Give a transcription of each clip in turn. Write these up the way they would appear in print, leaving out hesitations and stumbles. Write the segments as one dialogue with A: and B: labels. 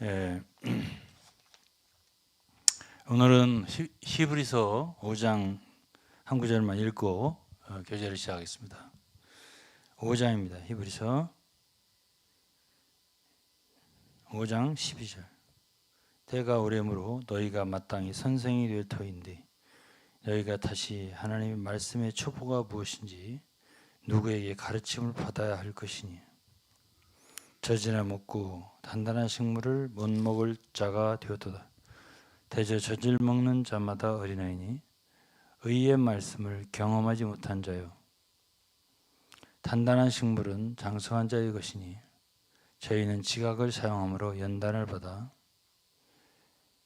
A: 예, 오늘은 히브리서 5장 한 구절만 읽고 교제를 시작하겠습니다. 5장입니다. 히브리서 5장 12절. 때가 오래므로 너희가 마땅히 선생이 될 터인데 너희가 다시 하나님의 말씀의 초보가 무엇인지 누구에게 가르침을 받아야 할 것이니 젖이나 먹고 단단한 식물을 못 먹을 자가 되었도다. 대저 젖을 먹는 자마다 어린아이니 의의 말씀을 경험하지 못한 자요. 단단한 식물은 장성한 자의 것이니 저희는 지각을 사용함으로 연단을 받아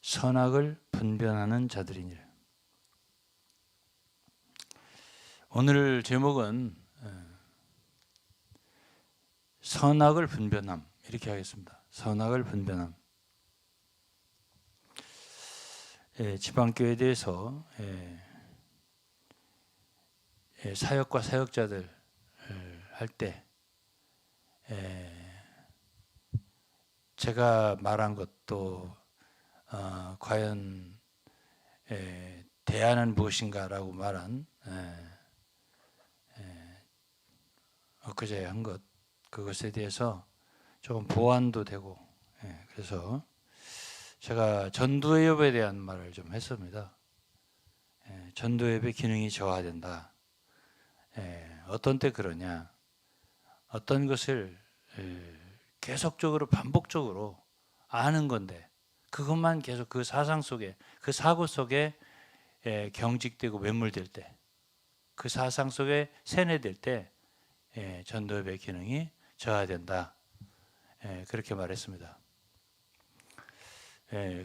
A: 선악을 분별하는 자들이니라. 오늘 제목은 선악을 분별함 이렇게 하겠습니다. 선악을 분별함. 지방교회에 대해서 사역과 사역자들 할 때 제가 말한 것도 과연 대안은 무엇인가라고 말한 엊그제 한 것 그것에 대해서 조금 보완도 되고 그래서 제가 전도예배에 대한 말을 좀 했습니다. 전도예배 기능이 저하된다. 어떤 때 그러냐? 어떤 것을 계속적으로 반복적으로 아는 건데 그것만 계속 그 사상 속에 그 사고 속에 경직되고 매몰될 때 그 사상 속에 세뇌될 때 전도예배 기능이 저하된다. 그렇게 말했습니다.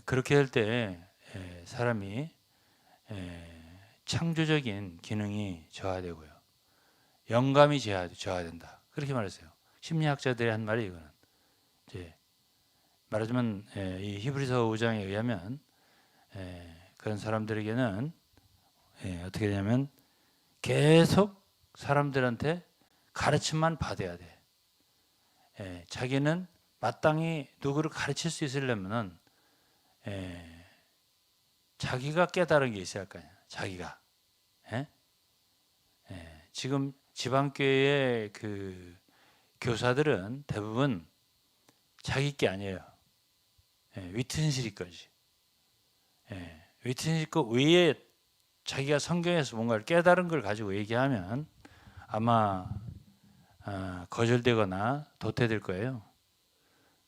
A: 그렇게 할 때 사람이 창조적인 기능이 저하되고요. 영감이 저하된다. 그렇게 말했어요. 심리학자들이 한 말이 이거는. 이제 말하자면 이 히브리서 5장에 의하면 그런 사람들에게는 어떻게 되냐면 계속 사람들한테 가르침만 받아야 돼. 자기는 마땅히 누구를 가르칠 수 있으려면은 자기가 깨달은 게 있어야 할 거 아니야. 자기가. 지금 지방교회의 그 교사들은 대부분 자기 게 아니에요. 위튼실이 거지. 위튼실 거 외에 자기가 성경에서 뭔가를 깨달은 걸 가지고 얘기하면 아마 거절되거나 도태될 거예요.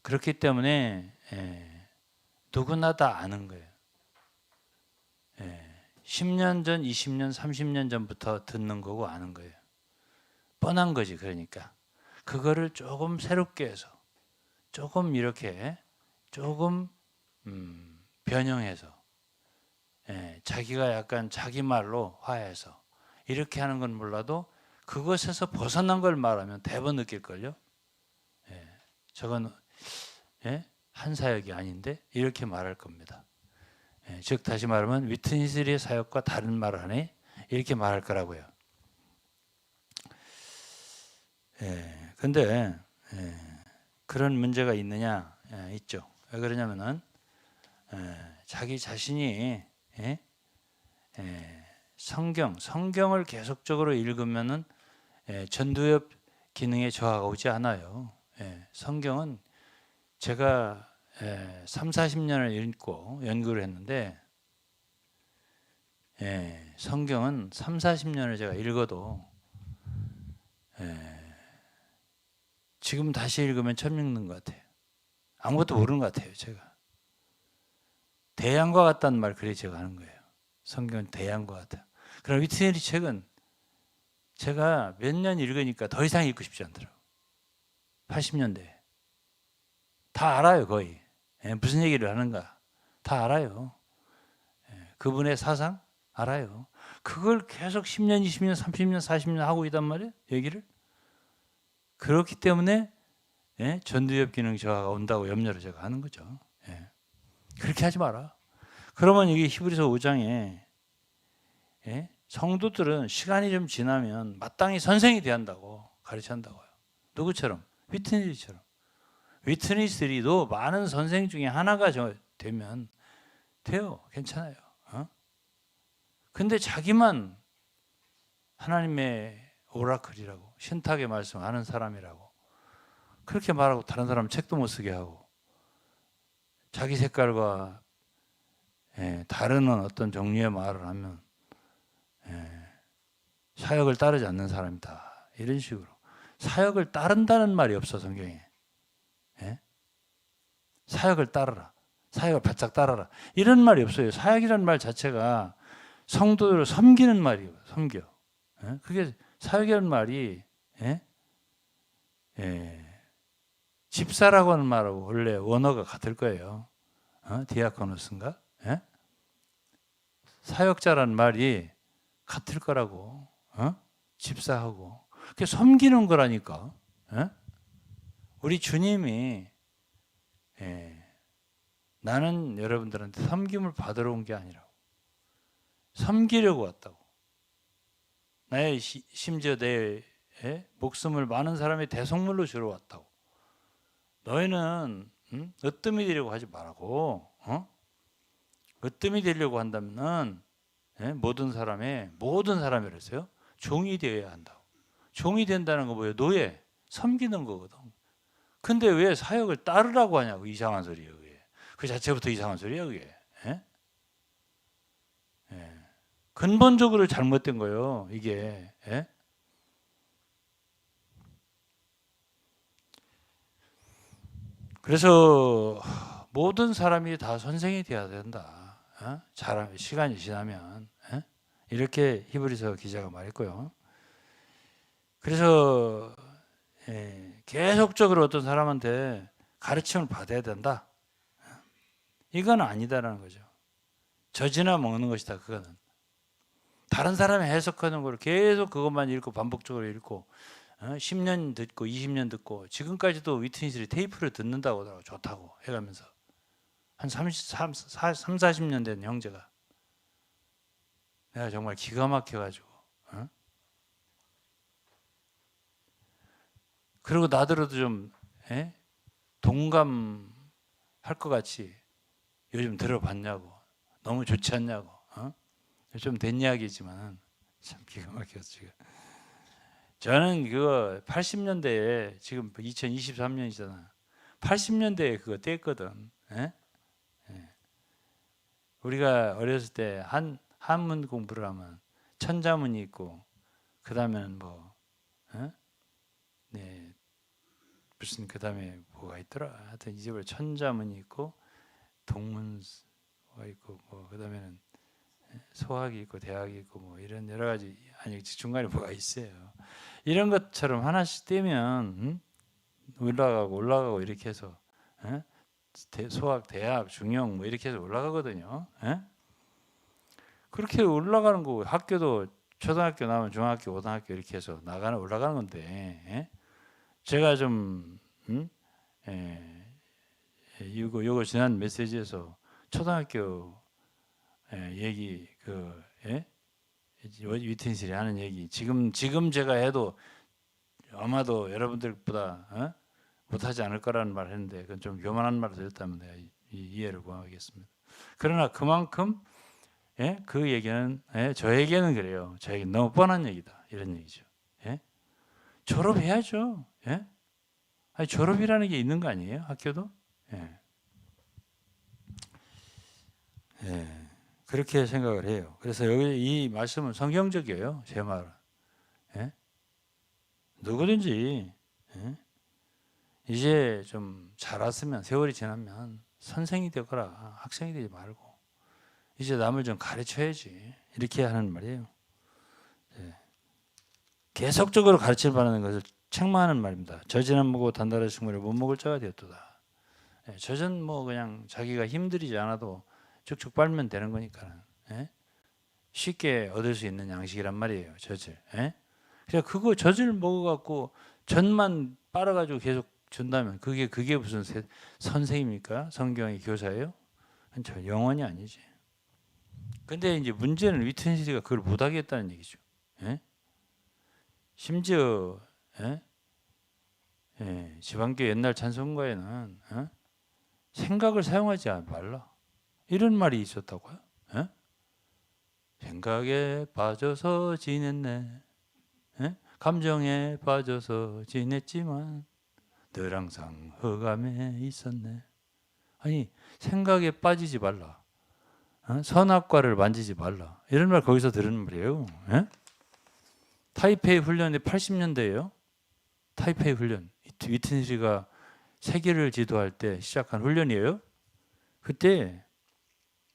A: 그렇기 때문에 누구나 다 아는 거예요. 10년 전, 20년, 30년 전부터 듣는 거고 아는 거예요. 뻔한 거지. 그러니까 그거를 조금 새롭게 해서 조금 이렇게 조금 변형해서 자기가 약간 자기 말로 화해해서 이렇게 하는 건 몰라도 그것에서 벗어난 걸 말하면 대번 느낄걸요. 저건 한 사역이 아닌데 이렇게 말할 겁니다. 즉 다시 말하면 위트니스의 사역과 다른 말을 하네 이렇게 말할 거라고요. 근데 그런 문제가 있느냐? 있죠. 왜 그러냐면은 자기 자신이 성경을 계속적으로 읽으면은 전도엽 기능에 저하가 오지 않아요. 성경은 제가 3, 40년을 읽고 연구를 했는데 성경은 3, 40년을 제가 읽어도 지금 다시 읽으면 처음 읽는 것 같아요. 아무것도 모르는 것 같아요. 제가 대양과 같다는 말 그래 제가 하는 거예요. 성경은 대양과 같아요. 그럼 위트니리 책은 제가 몇 년 읽으니까 더 이상 읽고 싶지 않더라고요. 80년대 다 알아요. 거의 무슨 얘기를 하는가 다 알아요. 그분의 사상 알아요. 그걸 계속 10년, 20년, 30년, 40년 하고 있단 말이에요. 얘기를. 그렇기 때문에 전두엽 기능 저하가 온다고 염려를 제가 하는 거죠. 그렇게 하지 마라. 그러면 이게 히브리서 5장에 성도들은 시간이 좀 지나면 마땅히 선생이 돼야 한다고 가르쳐한다고요. 누구처럼? 위트니스처럼. 위트니스들이도 많은 선생 중에 하나가 되면 돼요. 괜찮아요. 근데 자기만 하나님의 오라클이라고 신탁의 말씀 아는 사람이라고 그렇게 말하고 다른 사람 책도 못 쓰게 하고 자기 색깔과 다른 어떤 종류의 말을 하면 사역을 따르지 않는 사람이다. 이런 식으로. 사역을 따른다는 말이 없어 성경에. 사역을 따르라. 사역을 바짝 따르라. 이런 말이 없어요. 사역이라는 말 자체가 성도를 섬기는 말이에요. 섬겨. 그게 사역이라는 말이 집사라고 하는 말하고 원래 원어가 같을 거예요. 디아코노스인가? 사역자라는 말이 같을 거라고. 집사하고. 그게 섬기는 거라니까. 우리 주님이 나는 여러분들한테 섬김을 받으러 온 게 아니라고. 섬기려고 왔다고. 심지어 내 목숨을 많은 사람의 대속물로 주러 왔다고. 너희는 으뜸이 되려고 하지 말고 으뜸이 되려고 한다면 모든 사람이랬어요. 종이 되어야 한다고. 종이 된다는 거 뭐예요? 노예, 섬기는 거거든. 근데 왜 사역을 따르라고 하냐고. 이상한 소리예요. 그게. 그 자체부터 이상한 소리예요. 그게. 근본적으로 잘못된 거예요. 이게. 그래서 모든 사람이 다 선생이 되어야 된다. 시간이 지나면. 이렇게 히브리서 기자가 말했고요. 그래서 계속적으로 어떤 사람한테 가르침을 받아야 된다. 이건 아니다라는 거죠. 젖이나 먹는 것이다. 그거는. 다른 사람이 해석하는 걸 계속 그것만 읽고 반복적으로 읽고 10년 듣고 20년 듣고 지금까지도 위트니스들이 테이프를 듣는다고 하더라고. 좋다고 해가면서 한 40년 된 형제가 내가 정말 기가 막혀가지고 그리고 나더라도 좀 동감할 것 같이 요즘 들어봤냐고 너무 좋지 않냐고 좀 된 이야기지만 참 기가 막혔어 지금. 저는 그거 80년대에 지금 2023년이잖아. 80년대에 그거 뗐거든. 우리가 어렸을 때 한문 공부를 하면 천자문이 있고 그 다음에는 뭐 무슨 그 다음에 뭐가 있더라. 하여튼 이제부터 천자문이 있고 동문서가 있고 뭐 그 다음에는 소학이 있고 대학이 있고 뭐 이런 여러 가지 아니 중간에 뭐가 있어요. 이런 것처럼 하나씩 떼면 올라가고 이렇게 해서 소학, 대학, 중형 뭐 이렇게 해서 올라가거든요. 그렇게 올라가는 거 학교도 초등학교 나오면 중학교, 고등학교 이렇게 해서 올라가는 건데 제가 좀 이거 지난 메시지에서 초등학교 얘기 위트니스들이 하는 얘기 지금 제가 해도 아마도 여러분들보다 못하지 않을 거라는 말을 했는데 그건 좀 교만한 말을 드렸다면 내가 이해를 구하겠습니다. 그러나 그만큼 그 얘기는 저에게는 그래요. 저에게는 너무 뻔한 얘기다 이런 얘기죠. 졸업해야죠. 아니, 졸업이라는 게 있는 거 아니에요? 학교도? 그렇게 생각을 해요. 그래서 여기 이 말씀은 성경적이에요. 제 말은. 누구든지 이제 좀 자랐으면 세월이 지나면 선생이 되거라 학생이 되지 말고 이제 남을 좀 가르쳐야지 이렇게 하는 말이에요. 계속적으로 가르침을 받는 것을 책망하는 말입니다. 젖은 안 먹고 단단한 식물을 못 먹을 자가 되었도다. 젖은 뭐 그냥 자기가 힘들이지 않아도 쭉쭉 빨면 되는 거니까 쉽게 얻을 수 있는 양식이란 말이에요. 젖을. 그래서 그거 젖을 먹어갖고 젖만 빨아가지고 계속 준다면 그게 무슨 선생입니까? 성경의 교사예요? 저 영원히 아니지. 근데 이제 문제는 위트니스가 그걸 못하겠다는 얘기죠. 심지어 지방교회 옛날 찬송가에는 생각을 사용하지 말라 이런 말이 있었다고요. 생각에 빠져서 지냈네. 감정에 빠져서 지냈지만 늘 항상 흑암에 있었네. 아니 생각에 빠지지 말라. 선악과를 만지지 말라. 이런 말 거기서 들은 말이에요. 타이페이 훈련이 80년대예요. 타이페이 훈련. 위튼시가 세계를 지도할 때 시작한 훈련이에요. 그때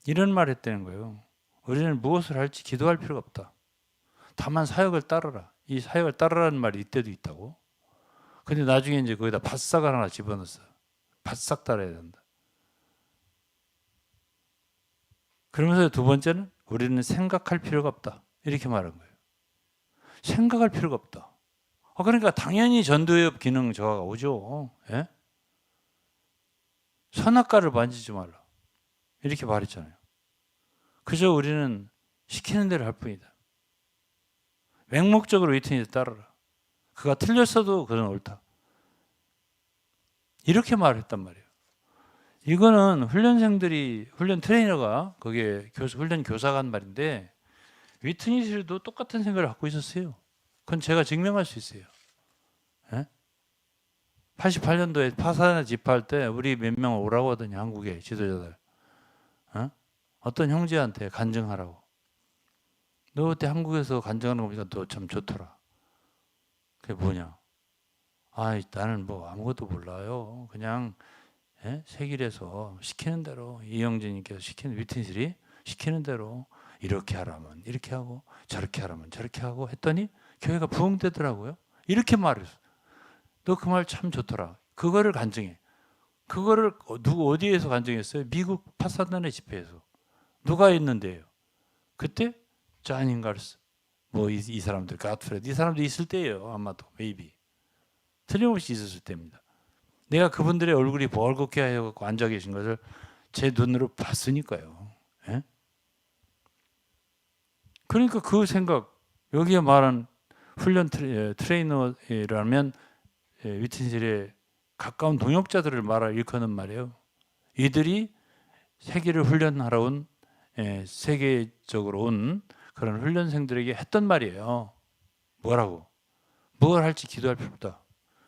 A: 이런 말 했다는 거예요. 우리는 무엇을 할지 기도할 필요가 없다. 다만 사역을 따르라. 이 사역을 따르라는 말이 이때도 있다고. 근데 나중에 이제 거기다 바싹을 하나 집어넣었어. 바싹 따라야 된다. 그러면서 두 번째는 우리는 생각할 필요가 없다. 이렇게 말한 거예요. 생각할 필요가 없다. 그러니까 당연히 전도협 기능 저하가 오죠. 선악과를 만지지 말라. 이렇게 말했잖아요. 그저 우리는 시키는 대로 할 뿐이다. 맹목적으로 위트니스 따르라. 그가 틀렸어도 그는 옳다. 이렇게 말했단 말이에요. 이거는 훈련 트레이너가 거기에 훈련 교사가 한 말인데 위트니스도 똑같은 생각을 갖고 있었어요. 그건 제가 증명할 수 있어요. 88년도에 파사나 집회할 때 우리 몇 명 오라고 하더니 한국의 지도자들 어떤 형제한테 간증하라고. 너 그때 한국에서 간증하는 거 보니까 너 참 좋더라. 그게 뭐냐? 나는 뭐 아무것도 몰라요. 그냥 세길에서 시키는 대로 이영진님께서 시키는 위튼실이 시키는 대로 이렇게 하라면 이렇게 하고 저렇게 하라면 저렇게 하고 했더니 교회가 부흥되더라고요. 이렇게 말했어. 너 그 말 참 좋더라. 그거를 간증해. 그거를 누구 어디에서 간증했어요? 미국 파사단의 집회에서. 누가 있는데요? 그때 존 인갈스 뭐 이 사람들 갓프레드 이 사람들 있을 때예요. 아마도 maybe 틀림없이 있었을 때입니다. 내가 그분들의 얼굴이 벌겋게 하여갖고 앉아 계신 것을 제 눈으로 봤으니까요. 그러니까 그 생각 여기에 말한 훈련 트레이너라면 위튼실에 가까운 동역자들을 일컫는 말이에요. 이들이 세계를 훈련하러 온 세계적으로 온 그런 훈련생들에게 했던 말이에요. 뭐라고? 뭘 할지 기도할 필요 없다.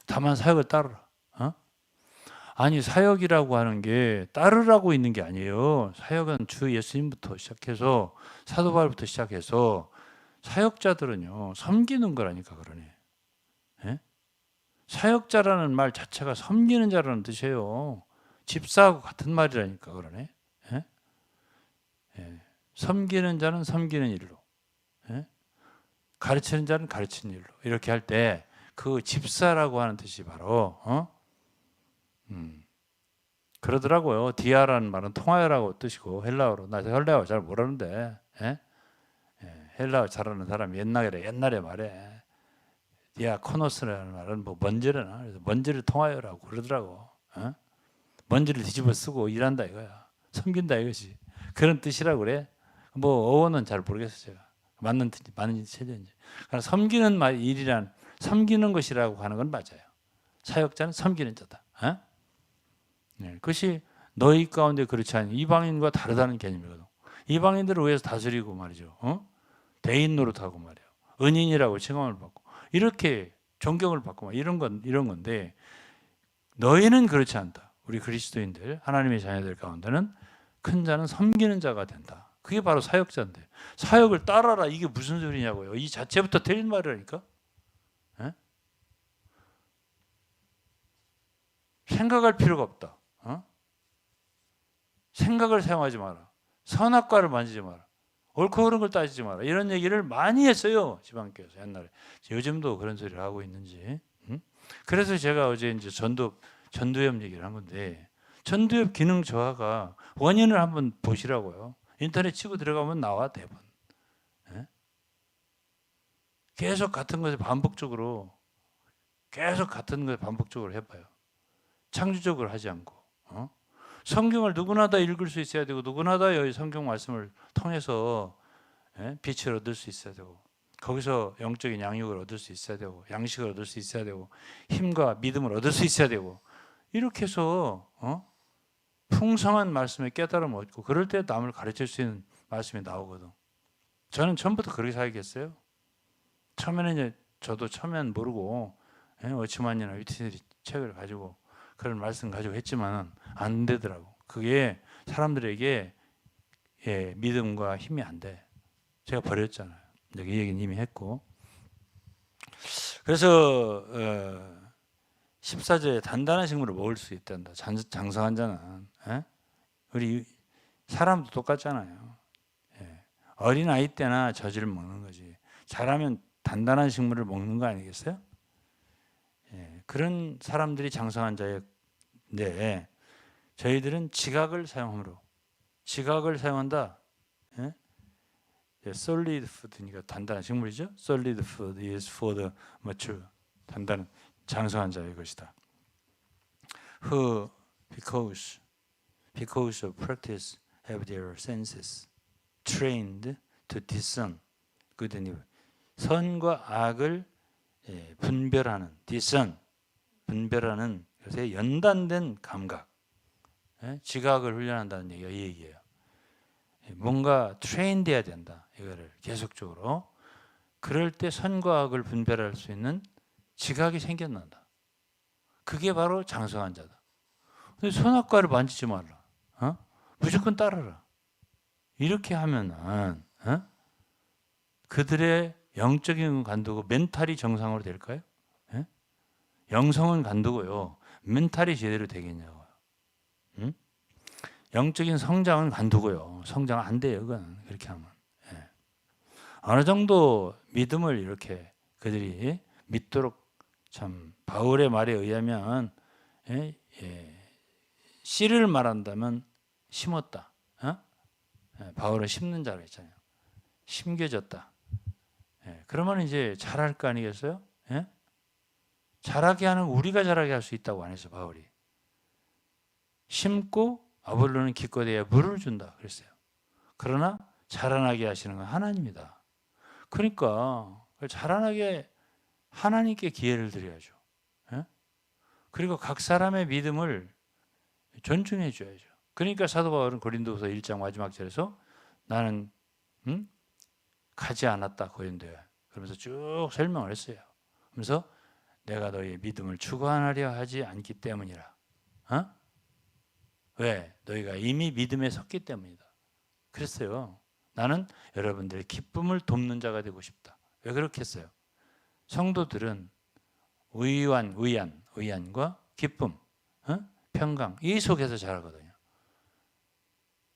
A: 다만 사역을 따르라. 아니 사역이라고 하는 게 따르라고 있는 게 아니에요. 사역은 주 예수님부터 시작해서 사도 바울부터 시작해서 사역자들은요 섬기는 거라니까 그러네. 사역자라는 말 자체가 섬기는 자라는 뜻이에요. 집사하고 같은 말이라니까 그러네. 섬기는 자는 섬기는 일로, 가르치는 자는 가르치는 일로 이렇게 할 때 그 집사라고 하는 뜻이 바로 그러더라고요. 디아라는 말은 통하여라고 뜻이고 헬라어로 나 헬라어 잘 모르는데 헬라어 잘하는 사람이 옛날에 말해 디아코노스라는 말은 뭐 먼지를 그래서 먼지를 통하여라고 그러더라고. 먼지를 뒤집어 쓰고 일한다 이거야. 섬긴다 이것이 그런 뜻이라고 그래. 뭐 어원은 잘 모르겠어요. 제가 맞는 체제인지. 그러나 섬기는 일이란 섬기는 것이라고 하는 건 맞아요. 사역자는 섬기는 자다. 그것이 너희 가운데 그렇지 않은 이방인과 다르다는 개념이거든. 이방인들을 위해서 다스리고 말이죠. 대인 노릇하고 말이에요. 은인이라고 칭함을 받고 이렇게 존경을 받고 이런 건데 너희는 그렇지 않다. 우리 그리스도인들 하나님의 자녀들 가운데는 큰 자는 섬기는 자가 된다. 그게 바로 사역자인데 사역을 따라라 이게 무슨 소리냐고요. 이 자체부터 틀린 말이라니까. 생각할 필요가 없다. 생각을 사용하지 마라. 선악과를 만지지 마라. 옳고 그른 걸 따지지 마라. 이런 얘기를 많이 했어요. 지방교회에서 옛날에. 요즘도 그런 소리를 하고 있는지. 그래서 제가 어제 이제 전도협 얘기를 한 건데 전도협 기능 저하가 원인을 한번 보시라고요. 인터넷 치고 들어가면 나와 대본. 계속 같은 것을 반복적으로 해봐요. 창조적으로 하지 않고. 성경을 누구나 다 읽을 수 있어야 되고 누구나 다 여기 성경 말씀을 통해서 빛을 얻을 수 있어야 되고 거기서 영적인 양육을 얻을 수 있어야 되고 양식을 얻을 수 있어야 되고 힘과 믿음을 얻을 수 있어야 되고 이렇게 해서 풍성한 말씀에 깨달음을 얻고 그럴 때 남을 가르칠 수 있는 말씀이 나오거든. 저는 처음부터 그렇게 살겠어요. 처음에는 이제 저도 처음엔 모르고 어치만이나 위티스리 책을 가지고 그런 말씀 가지고 했지만 안 되더라고. 그게 사람들에게 믿음과 힘이 안 돼. 제가 버렸잖아요. 이 얘기는 이미 했고. 그래서 14절에 단단한 식물을 먹을 수 있단다. 장성한 자는. 우리 사람도 똑같잖아요. 어린 아이 때나 젖을 먹는 거지. 자라면 단단한 식물을 먹는 거 아니겠어요? 그런 사람들이 장성한 자인데 저희들은 지각을 사용함으로 지각을 사용한다. solid food니까 단단한 식물이죠. solid food is for the mature. 단단한 장성한 자의 것이다. Who because of practice have their senses trained to discern good and evil. 선과 악을 분별하는 discern 분별하는 것에 연단된 감각. 지각을 훈련한다는 얘기가 이 얘기예요. 뭔가 트레인돼야 된다. 이거를 계속적으로. 그럴 때 선과 악을 분별할 수 있는 지각이 생겨난다. 그게 바로 장성한 자다. 근데 선악과를 만지지 말라. 무조건 따르라. 이렇게 하면은 그들의 영적인 간두고 멘탈이 정상으로 될까요? 영성은 간두고요. 멘탈이 제대로 되겠냐고요. 영적인 성장은 간두고요. 성장 안 돼요. 그건 그렇게 하면. 어느 정도 믿음을 이렇게 그들이 믿도록 참 바울의 말에 의하면 씨를 말한다면 심었다. 바울은 심는 자로 했잖아요. 심겨졌다. 그러면 이제 잘할 거 아니겠어요? 잘하게 하는 우리가 잘하게 할 수 있다고 안 했어 바울이. 심고 아볼로는 기껏해야 물을 준다 그랬어요. 그러나 자라나게 하시는 건 하나님이다. 그러니까 자라나게 하나님께 기회를 드려야죠. 그리고 각 사람의 믿음을 존중해 줘야죠. 그러니까 사도 바울은 고린도후서 1장 마지막 절에서 나는 가지 않았다 고린도에. 그러면서 쭉 설명을 했어요. 그러면서 내가 너희의 믿음을 주관하려 하지 않기 때문이라. 왜? 너희가 이미 믿음에 섰기 때문이다. 그랬어요. 나는 여러분들의 기쁨을 돕는 자가 되고 싶다. 왜 그렇게 했어요? 성도들은 의안과 기쁨, 평강 이 속에서 자라거든요.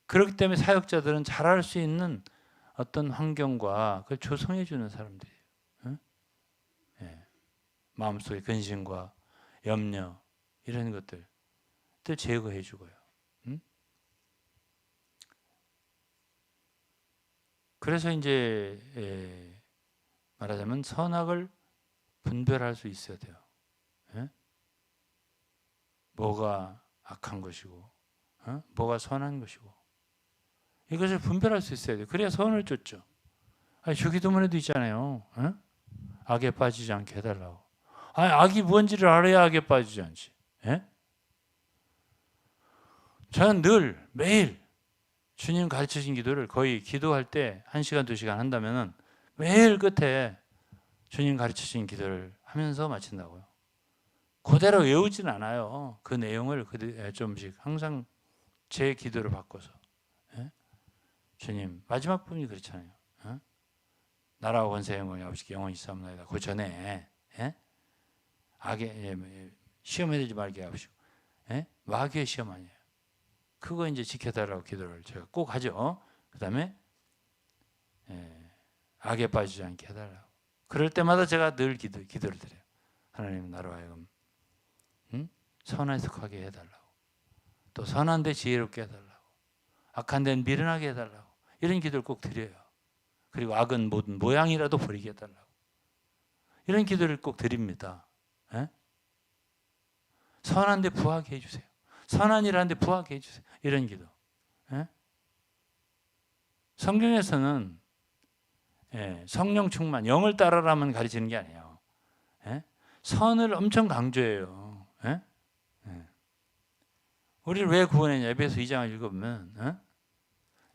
A: 그렇기 때문에 사역자들은 잘할 수 있는 어떤 환경과 그걸 조성해 주는 사람들이에요. 마음속의 근심과 염려 이런 것들을 제거해 주고요. 그래서 이제 말하자면 선악을 분별할 수 있어야 돼요. 뭐가 악한 것이고 뭐가 선한 것이고 이것을 분별할 수 있어야 돼요. 그래야 선을 쫓죠. 주기도문에도 있잖아요. 악에 빠지지 않게 해달라고. 악이 뭔지를 알아야 악에 빠지지 않지. 저는 늘 매일 주님 가르치신 기도를 거의 기도할 때 1시간 2시간 한다면 매일 끝에 주님 가르치신 기도를 하면서 마친다고요. 그대로 외우진 않아요. 그 내용을 좀씩 항상 제 기도를 바꿔서. 주님 마지막 부분이 그렇잖아요. 나라와 권세 영광이 아버지께 영원히 있사옵나이다. 그 전에 악에 시험에 들지 말게 하시고 마귀의 시험 아니에요. 그거 이제 지켜달라고 기도를 제가 꼭 하죠. 그 다음에 악에 빠지지 않게 해달라고. 그럴 때마다 제가 늘 기도를 드려요. 하나님 나로 하여금 선한 속하게 해달라고. 또 선한 데 지혜롭게 해달라고. 악한 데는 미련하게 해달라고. 이런 기도를 꼭 드려요. 그리고 악은 모든 모양이라도 버리게 해달라고. 이런 기도를 꼭 드립니다. 선한 데 부하게 해주세요. 선한 일 하는데 부하게 해주세요. 이런 기도. 성경에서는 성령 충만, 영을 따라라면 가르치는 게 아니에요. 선을 엄청 강조해요. 우리를 왜 구원했냐? 에베소 2장을 읽으면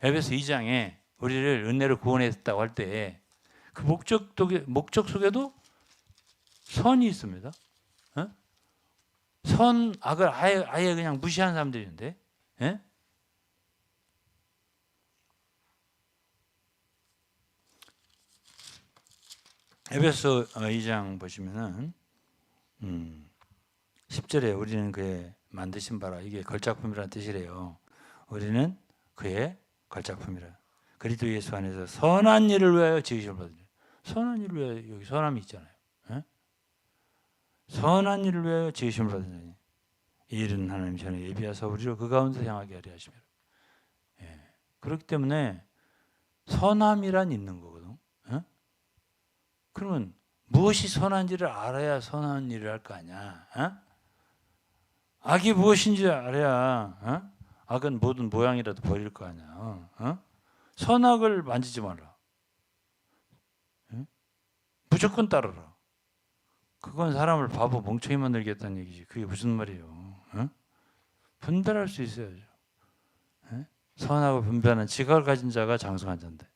A: 에베소 2장에 우리를 은혜로 구원했다고 할 때 그 목적 속에도 선이 있습니다. 악을 아예 그냥 무시하는 사람들인데, 에베소 2장 보시면은 10절에 우리는 그의 만드신 바라, 이게 걸작품이라는 뜻이래요. 우리는 그의 걸작품이라. 그리스도 예수 안에서 선한 일을 위하여 지으셨거든요. 선한 일을 위하여, 여기 선함이 있잖아요. 선한 일을 위하여 지으심을 받으니 이 일은 하나님 전에 예비하사 우리를 그 가운데 향하게 하려 하시며. 그렇기 때문에 선함이란 있는 거거든. 그러면 무엇이 선한지를 알아야 선한 일을 할 거 아니야. 악이 무엇인지 알아야 악은 모든 모양이라도 버릴 거 아니야. 선악을 만지지 말라. 무조건 따르라. 그건 사람을 바보 멍청이 만들겠다는 얘기지. 그게 무슨 말이에요? 분별할 수 있어야죠. 선하고 분별하는 지각을 가진 자가 장성한 자인데.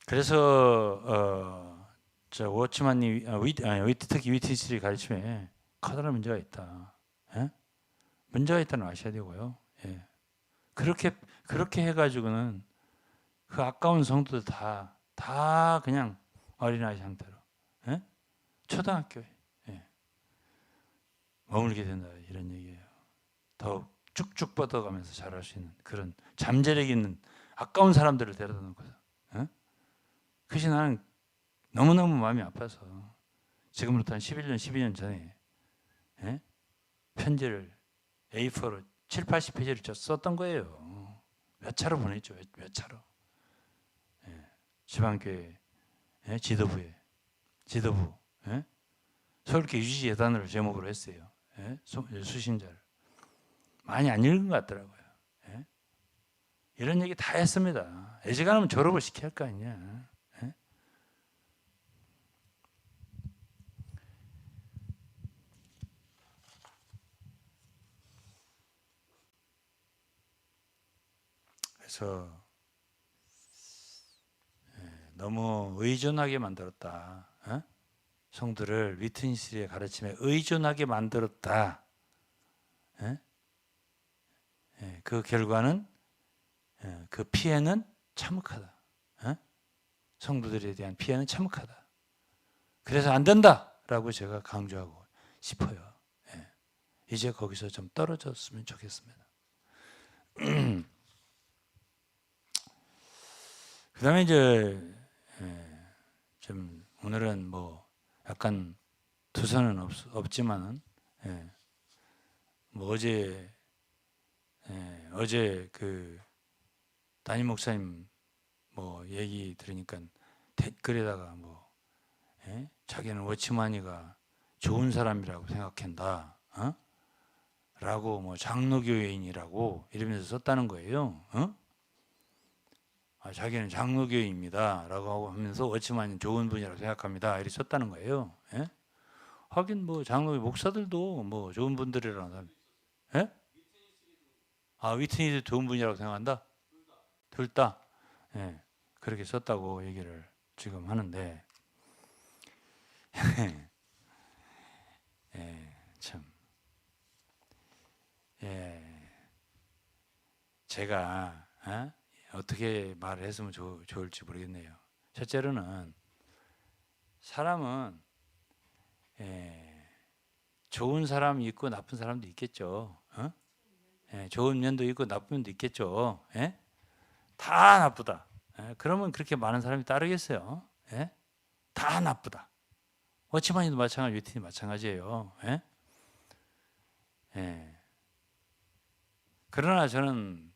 A: 그래서 저 워치만이 특히 위트니스를 가르침에 커다란 문제가 있다. 문제가 있다는 걸 아셔야 되고요. 그렇게 해가지고는 그 아까운 성도들 다 그냥 어린아이 상태로 초등학교에 머물게 된다, 이런 얘기예요. 더욱 쭉쭉 뻗어가면서 자랄 수 있는 그런 잠재력 있는 아까운 사람들을 데려다 놓고서. 그것이 나는 너무너무 마음이 아파서 지금부터 한 11년, 12년 전에 편지를 A4로 7, 80페이지를 썼던 거예요. 몇 차로 보냈죠. 몇 차로. 지방교회 지도부 서울교회 유지재단으로 제목으로 했어요. 수신자를 많이 안 읽은 것 같더라고요. 이런 얘기 다 했습니다. 애지간하면 졸업을 시켜야 할 거 아니냐. 그래서 너무 의존하게 만들었다. 성도를 위트니스의 가르침에 의존하게 만들었다. 그 결과는 그 피해는 참혹하다. 성도들에 대한 피해는 참혹하다. 그래서 안 된다라고 제가 강조하고 싶어요. 이제 거기서 좀 떨어졌으면 좋겠습니다. 그 다음에 이제 좀 오늘은 뭐 약간 두서는 없지만은 뭐 어제 그 담임 목사님 뭐 얘기 들으니까 댓글에다가 뭐 자기는 워치마니가 좋은 사람이라고 생각한다, 라고 뭐 장로교회인이라고 이러면서 썼다는 거예요. 자기는 장로교회입니다라고 하면서 워치만이 좋은 분이라고 생각합니다, 이렇게 썼다는 거예요. 하긴 뭐 장로교 목사들도 뭐 좋은 분들이라는 사람. 위트니스 좋은 분이라고 생각한다. 둘 다. 그렇게 썼다고 얘기를 지금 하는데 참 제가 어떻게 말을 했으면 좋을지 모르겠네요. 첫째로는 사람은 좋은 사람이 있고 나쁜 사람도 있겠죠. 좋은 면도 있고 나쁜 면도 있겠죠. 다 나쁘다. 그러면 그렇게 많은 사람이 따르겠어요? 다 나쁘다. 워치만이도 마찬가지, 위트니도 마찬가지예요. 그러나 저는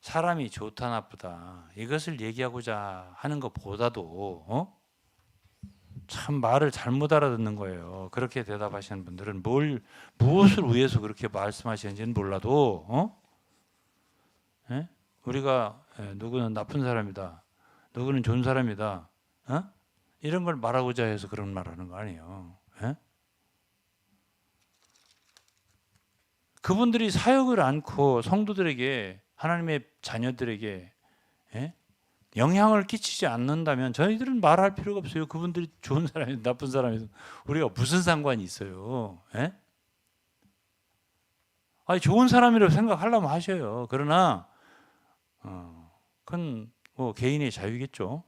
A: 사람이 좋다 나쁘다 이것을 얘기하고자 하는 것보다도 참 말을 잘못 알아듣는 거예요. 그렇게 대답하시는 분들은 무엇을 위해서 그렇게 말씀하시는지는 몰라도 우리가 누구는 나쁜 사람이다, 누구는 좋은 사람이다. 이런 걸 말하고자 해서 그런 말 하는 거 아니에요. 그분들이 사역을 않고 성도들에게, 하나님의 자녀들에게 영향을 끼치지 않는다면 저희들은 말할 필요가 없어요. 그분들이 좋은 사람이든 나쁜 사람이든 우리가 무슨 상관이 있어요. 아니, 좋은 사람이라고 생각하려면 하셔요. 그러나 그건 뭐 개인의 자유겠죠.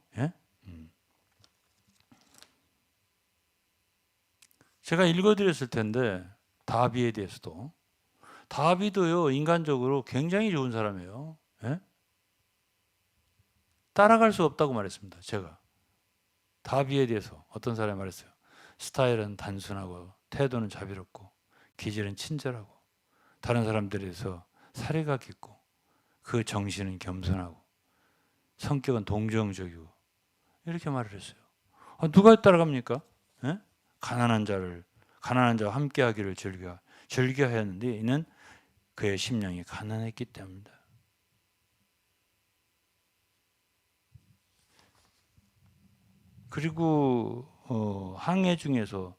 A: 제가 읽어드렸을 텐데 다비에 대해서도, 다비도요 인간적으로 굉장히 좋은 사람이에요. 따라갈 수 없다고 말했습니다. 제가 다비에 대해서 어떤 사람이 말했어요. 스타일은 단순하고 태도는 자비롭고 기질은 친절하고 다른 사람들에 대해서 사리가 깊고 그 정신은 겸손하고 성격은 동정적이고 이렇게 말을 했어요. 누가 따라갑니까? 가난한 자와 함께하기를 즐겨하였는데 이는 그의 심령이 가난했기 때문이다. 그리고 항해 중에서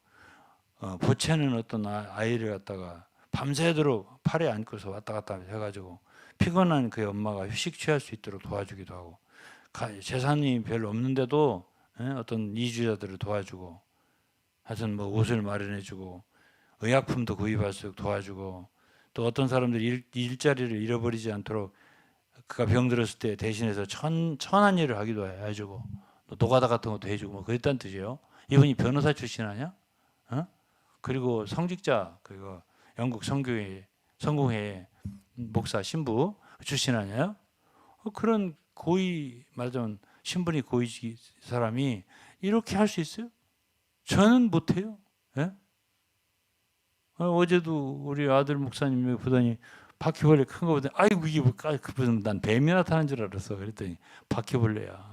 A: 보채는 어떤 아이를 갖다가 밤새도록 팔에 안고서 왔다 갔다 해가지고 피곤한 그의 엄마가 휴식 취할 수 있도록 도와주기도 하고, 재산이 별로 없는데도 어떤 이주자들을 도와주고, 하여튼 뭐 옷을 마련해주고 의약품도 구입할 수 있도록 도와주고, 또 어떤 사람들이 일자리를 잃어버리지 않도록 그가 병들었을 때 대신해서 천한 일을 하기도 해주고, 또 노가다 같은 것도 해주고 뭐 그랬다는 뜻이에요. 이분이 변호사 출신 아니야? 그리고 성직자, 그리고 영국 성공회 목사 신부 출신 아니에요? 그런 고위, 말하자면 신분이 고위 사람이 이렇게 할 수 있어요? 저는 못해요. 어제도 우리 아들 목사님이 보더니 바퀴벌레 큰 거 보더니 아이고 이게 뭘까? 난 뱀이 나타난 줄 알았어. 그랬더니 바퀴벌레야.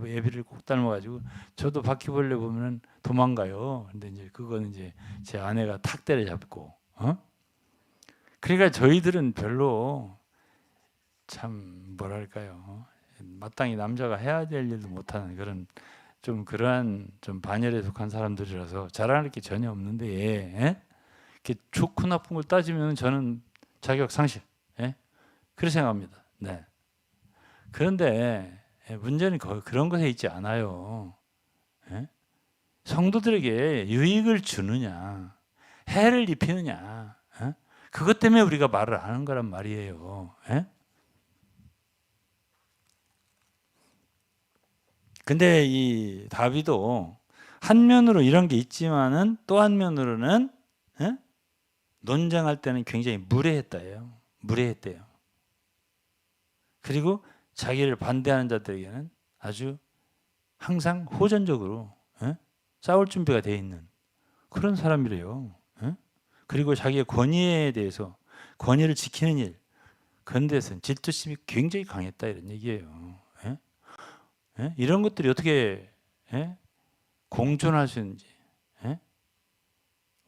A: 애비를 꼭 닮아가지고 저도 바퀴벌레 보면 도망가요. 근데 이제 그거는 이제 제 아내가 탁 때려잡고. 그러니까 저희들은 별로 참 뭐랄까요, 마땅히 남자가 해야 될 일도 못하는 그런 좀 그러한 좀 반열에 속한 사람들이라서 자랑할 게 전혀 없는데, 이렇게 좋고 나쁜 걸 따지면 저는 자격 상실, 그렇게 생각합니다. 네. 그런데 문제는 그런 것에 있지 않아요. 성도들에게 유익을 주느냐, 해를 입히느냐, 그것 때문에 우리가 말을 하는 거란 말이에요. 근데 이 다비도 한면으로 이런 게 있지만은 또 한면으로는 논쟁할 때는 굉장히 무례했대요. 그리고 자기를 반대하는 자들에게는 아주 항상 호전적으로 싸울 준비가 되어 있는 그런 사람이래요. 그리고 자기의 권위에 대해서, 권위를 지키는 일, 그런 데서는 질투심이 굉장히 강했다 이런 얘기예요. 이런 것들이 어떻게 공존할 수 있는지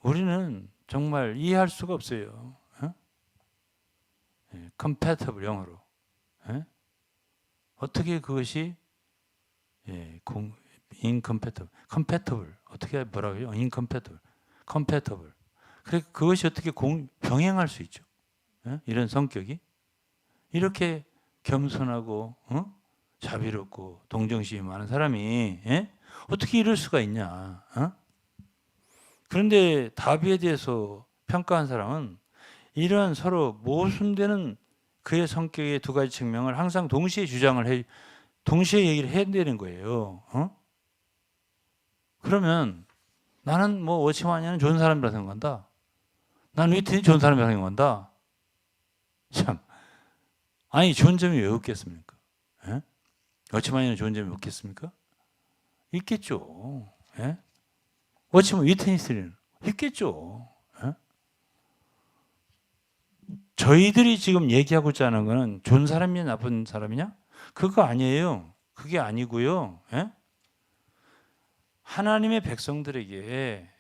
A: 우리는 정말 이해할 수가 없어요. compatible, 영어로 어떻게 그것이 incompatible, 어떻게 뭐라고 해요? compatible. 그러니까 그것이 어떻게 병행할 수 있죠? 이런 성격이 이렇게 겸손하고 자비롭고 동정심이 많은 사람이 어떻게 이럴 수가 있냐? 그런데 다비에 대해서 평가한 사람은 이러한 서로 모순되는 그의 성격의 두 가지 측면을 항상 동시에 동시에 얘기를 해야 되는 거예요. 그러면 나는 뭐 워치마니아는 좋은 사람이라고 생각한다. 나는 위튼이 좋은 사람이라고 생각한다. 참, 아니 좋은 점이 왜 없겠습니까? 워치마니아는 좋은 점이 없겠습니까? 있겠죠. 워치마니 위트니스는 있겠죠. 저희들이 지금 얘기하고자 하는 것은 좋은 사람이냐 나쁜 사람이냐? 그거 아니에요. 그게 아니고요. 하나님의 백성들에게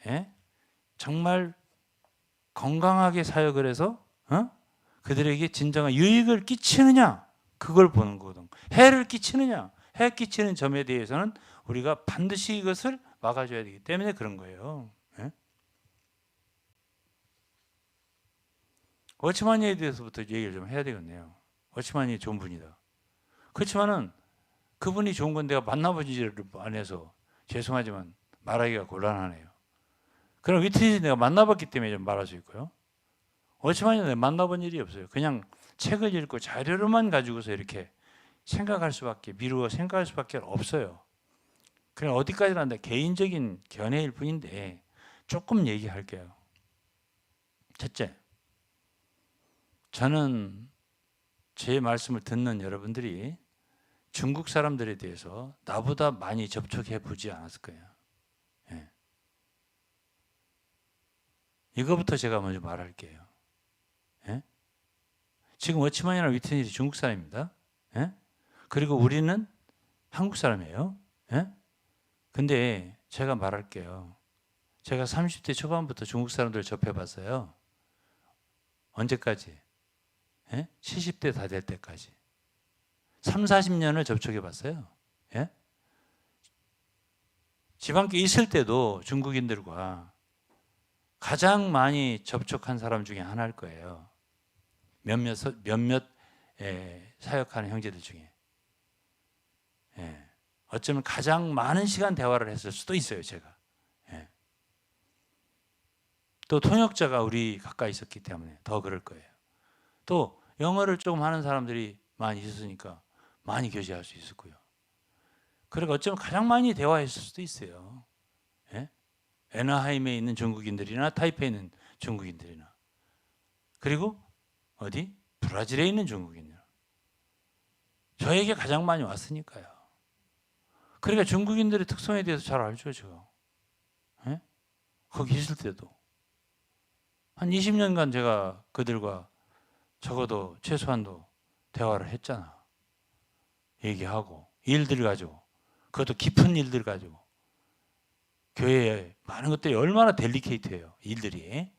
A: 정말 건강하게 사역을 해서 그들에게 진정한 유익을 끼치느냐, 그걸 보는 거거든. 해를 끼치느냐, 해 끼치는 점에 대해서는 우리가 반드시 이것을 막아줘야 되기 때문에 그런 거예요. 예? 워치마니에 대해서부터 얘기를 좀 해야 되겠네요. 워치마니 좋은 분이다. 그렇지만은 그분이 좋은 건 내가 만나보지를 안 해서 죄송하지만 말하기가 곤란하네요. 그럼 위트니스 내가 만나봤기 때문에 좀 말할 수 있고요. 워치마니 내가 만나본 일이 없어요. 그냥 책을 읽고 자료로만 가지고서 이렇게 생각할 수밖에, 미루어 생각할 수밖에 없어요. 그냥 어디까지나 내 개인적인 견해일 뿐인데 조금 얘기할게요. 첫째, 저는 제 말씀을 듣는 여러분들이 중국 사람들에 대해서 나보다 많이 접촉해 보지 않았을 거예요. 예. 이거부터 제가 먼저 말할게요. 예? 지금 워치만이나 위트니스 중국 사람입니다. 예? 그리고 우리는 한국 사람이에요. 예? 근데 제가 말할게요. 제가 30대 초반부터 중국 사람들 접해봤어요. 언제까지? 예? 70대 다 될 때까지. 3, 40년을 접촉해봤어요. 예? 지방교회 있을 때도 중국인들과 가장 많이 접촉한 사람 중에 하나일 거예요. 몇몇 사역하는 형제들 중에. 예. 어쩌면 가장 많은 시간 대화를 했을 수도 있어요, 제가. 예. 또 통역자가 우리 가까이 있었기 때문에 더 그럴 거예요. 또 영어를 조금 하는 사람들이 많이 있었으니까 많이 교제할 수 있었고요. 그리고 어쩌면 가장 많이 대화했을 수도 있어요. 예? 애나하임에 있는 중국인들이나 타이페이에 있는 중국인들이나, 그리고 어디? 브라질에 있는 중국인들. 저에게 가장 많이 왔으니까요. 그러니까 중국인들의 특성에 대해서 잘 알죠, 제가. 예? 거기 있을 때도. 한 20년간 제가 그들과 적어도 최소한도 대화를 했잖아. 얘기하고, 일들 가지고, 그것도 깊은 일들 가지고. 교회에 많은 것들이 얼마나 델리케이트해요, 일들이.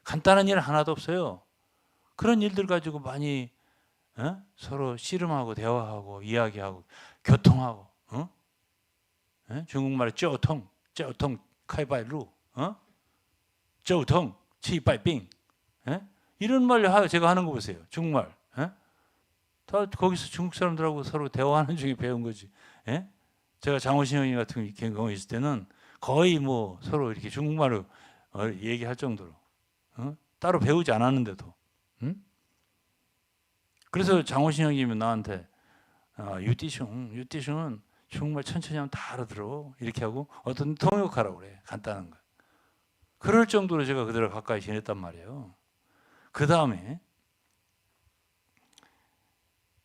A: 간단한 일 하나도 없어요. 그런 일들 가지고 많이 서로 씨름하고 대화하고 이야기하고 교통하고, 중국말에 쩌통 카이바이루, 쩌통 치바이빙, 이런 말 제가 하는 거 보세요. 중국말. 다 거기서 중국 사람들하고 서로 대화하는 중에 배운 거지. 제가 장호신 형님 같은 경우에 있을 때는 거의 뭐 서로 이렇게 중국말로 얘기할 정도로 따로 배우지 않았는데도. 그래서 장호신 형님이 나한테 유띠숑은 중국말 천천히 하면 다 알아들어, 이렇게 하고 어떤 통역하라고 그래, 간단한 거. 그럴 정도로 제가 그들과 가까이 지냈단 말이에요. 그 다음에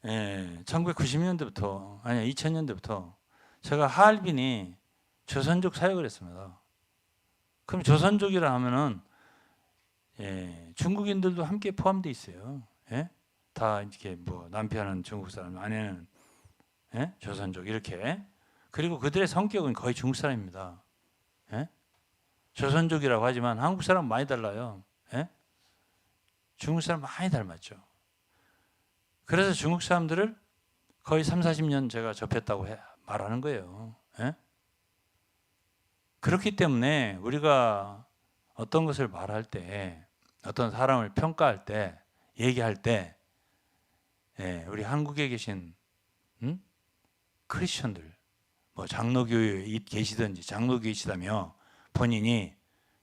A: 1990년대부터 아니 2000년대부터 제가 하얼빈이 조선족 사역을 했습니다. 그럼 조선족이라 하면은 중국인들도 함께 포함되어 있어요. 다 이렇게 뭐 남편은 중국 사람, 아내는 조선족, 이렇게. 그리고 그들의 성격은 거의 중국 사람입니다. 조선족이라고 하지만 한국 사람 많이 달라요. 중국 사람 많이 닮았죠. 그래서 중국 사람들을 거의 3, 40년 제가 접했다고 말하는 거예요. 그렇기 때문에 우리가 어떤 것을 말할 때, 어떤 사람을 평가할 때, 얘기할 때, 우리 한국에 계신 크리스천들, 뭐 장로교에 계시든지 장로교이시다며 본인이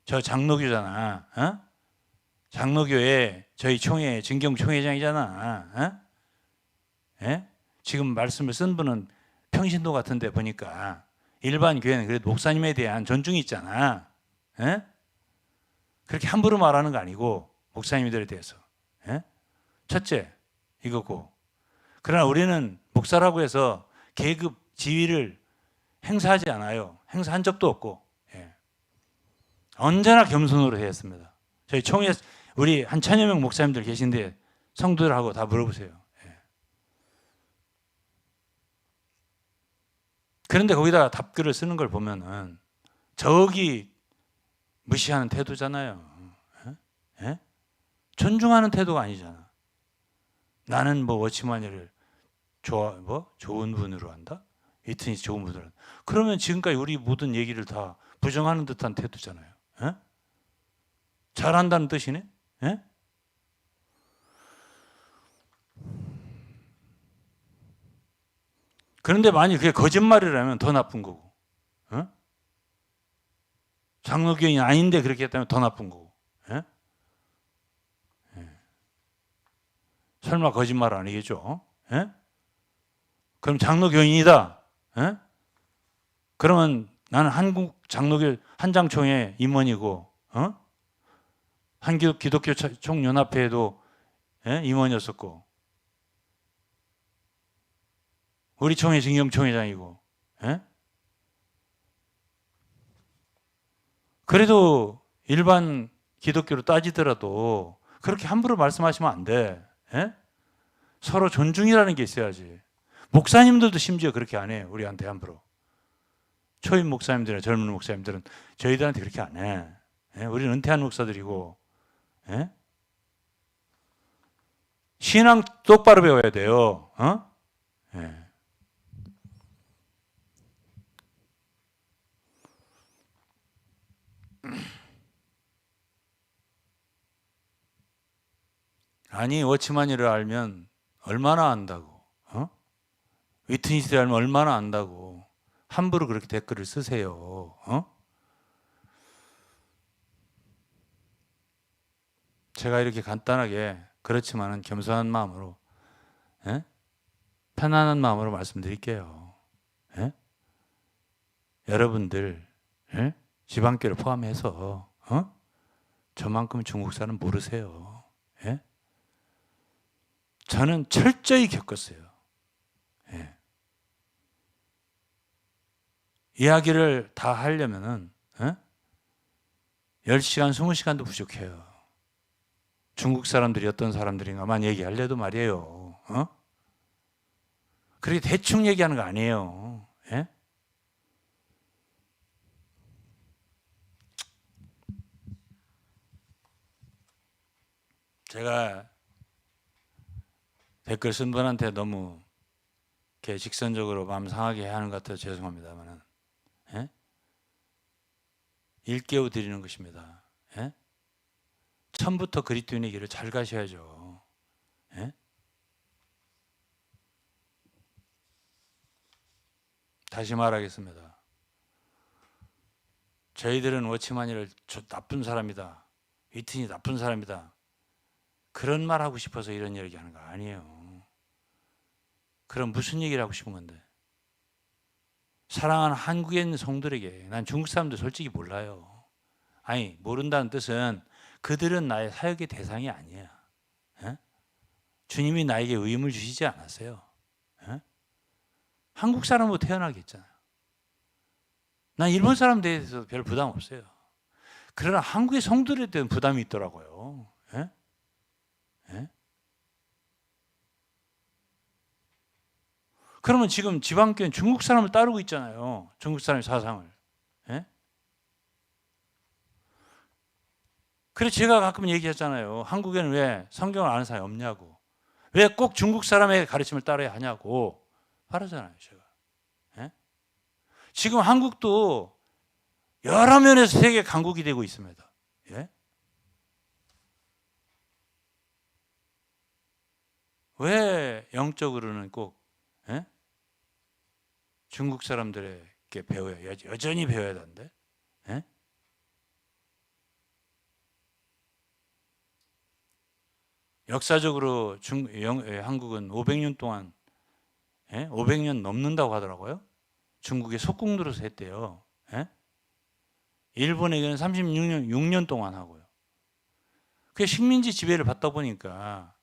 A: 저 장로교잖아, 장로교회 저희 총회 진경 총회장이잖아, 지금 말씀을 쓴 분은 평신도 같은데 보니까 일반 교회는 그래도 목사님에 대한 존중이 있잖아. 그렇게 함부로 말하는 거 아니고 목사님들에 대해서. 첫째 이거고. 그러나 우리는 목사라고 해서 계급 지위를 행사하지 않아요. 행사한 적도 없고, 언제나 겸손으로 했습니다. 저희 총회 우리 한 1000여 명 목사님들 계신데 성도들하고 다 물어보세요. 그런데 거기다가 답글을 쓰는 걸 보면은 저기 무시하는 태도잖아요. 존중하는 태도가 아니잖아. 나는 뭐 워치마니를 좋은 분으로 한다? 위트니스 좋은 분들은. 그러면 지금까지 우리 모든 얘기를 다 부정하는 듯한 태도잖아요. 에? 잘한다는 뜻이네? 에? 그런데 만약 그게 거짓말이라면 더 나쁜 거고, 에? 장로교인이 아닌데 그렇게 했다면 더 나쁜 거고. 에? 에. 설마 거짓말 아니겠죠? 에? 그럼 장로교인이다. 에? 그러면 나는 한국 장로교 한장총회 임원이고, 한기독교 총연합회에도 임원이었었고, 우리 총회 진경총회장이고, 그래도 일반 기독교로 따지더라도 그렇게 함부로 말씀하시면 안 돼. 서로 존중이라는 게 있어야지. 목사님들도 심지어 그렇게 안 해요. 우리한테 함부로. 초임 목사님들이나 젊은 목사님들은 저희들한테 그렇게 안 해. 우리는 은퇴한 목사들이고. 신앙 똑바로 배워야 돼요. 아니, 워치마니를 알면 얼마나 안다고. 위트니스를 알면 얼마나 안다고. 함부로 그렇게 댓글을 쓰세요. 제가 이렇게 간단하게 그렇지만은 겸손한 마음으로, 편안한 마음으로 말씀드릴게요. 여러분들 지방교를 포함해서 저만큼 중국사는 모르세요. 저는 철저히 겪었어요. 이야기를 다 하려면은 10시간, 20시간도 부족해요. 중국 사람들이 어떤 사람들인가만 얘기하려도 말이에요. 그렇게 대충 얘기하는 거 아니에요. 제가 댓글 쓴 분한테 너무 이렇게 직선적으로 마음 상하게 하는 것 같아서 죄송합니다만 일깨워 드리는 것입니다. 처음부터 그리스도인의 길을 잘 가셔야죠. 다시 말하겠습니다. 저희들은 워치마니를 나쁜 사람이다. 위튼이 나쁜 사람이다. 그런 말 하고 싶어서 이런 얘기 하는 거 아니에요. 그럼 무슨 얘기를 하고 싶은 건데? 사랑하는 한국에 있는 성도들에게, 난 중국 사람들 솔직히 몰라요. 아니, 모른다는 뜻은 그들은 나의 사역의 대상이 아니야. 주님이 나에게 의임을 주시지 않았어요. 한국 사람으로 태어나겠잖아요. 난 일본 사람 대해서 별 부담 없어요. 그러나 한국의 성도들에 대한 부담이 있더라고요. 그러면 지금 지방교회는 중국 사람을 따르고 있잖아요. 중국 사람의 사상을. 그래서 제가 가끔 얘기했잖아요. 한국에는 왜 성경을 아는 사람이 없냐고. 왜 꼭 중국 사람의 가르침을 따라야 하냐고. 말하잖아요, 제가. 지금 한국도 여러 면에서 세계 강국이 되고 있습니다. 왜 영적으로는 꼭 중국 사람들에게 여전히 배워야 되는데? 역사적으로 한국은 500년 동안 500년 넘는다고 하더라고요. 중국에 속국 노릇을 했대요. 일본에게는 36년 동안 하고요. 그 식민지 지배를 받다 보니까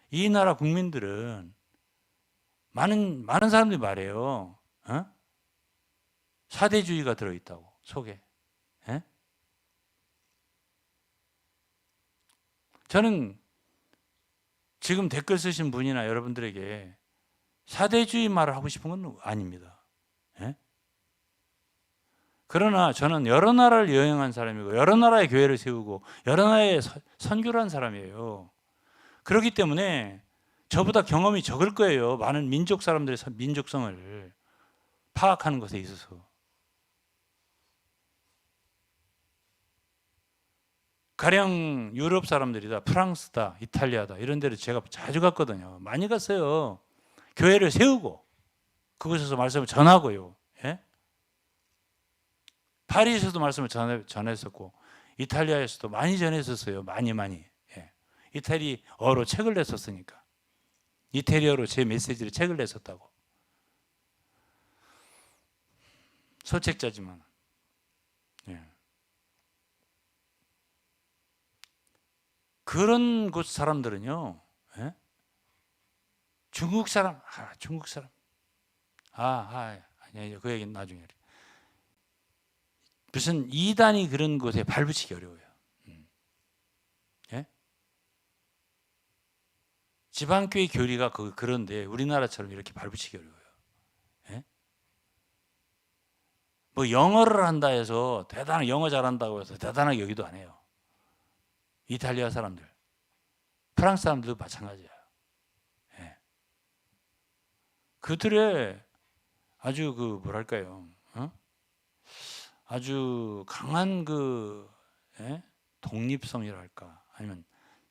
A: 이 나라 국민들은 많은 사람들이 말해요. 사대주의가 들어있다고 속에. 저는 지금 댓글 쓰신 분이나 여러분들에게 사대주의 말을 하고 싶은 건 아닙니다. 그러나 저는 여러 나라를 여행한 사람이고 여러 나라의 교회를 세우고 여러 나라에 선교를 한 사람이에요. 그렇기 때문에 저보다 경험이 적을 거예요. 많은 민족 사람들의 민족성을. 파악하는 것에 있어서. 가령 유럽 사람들이다, 프랑스다, 이탈리아다 이런 데를 제가 자주 갔거든요. 많이 갔어요. 교회를 세우고 그곳에서 말씀을 전하고요. 예? 파리에서도 말씀을 전했었고 이탈리아에서도 많이 전했었어요. 많이. 예. 이태리어로 책을 냈었으니까. 이태리어로 제 메시지를 책을 냈었다고. 소책자지만. 예. 그런 곳 사람들은요. 예? 중국 사람. 아니요. 그 얘기는 나중에. 무슨 이단이 그런 곳에 발붙이기 어려워요. 예? 지방교회 교리가 그런데 우리나라처럼 이렇게 발붙이기 어려워요. 예? 뭐 영어를 한다 해서 대단한 영어 잘한다고 해서 대단하게 여기도 안 해요. 이탈리아 사람들, 프랑스 사람들도 마찬가지예요. 예. 그들의 아주 뭐랄까요? 아주 강한 독립성이랄까 아니면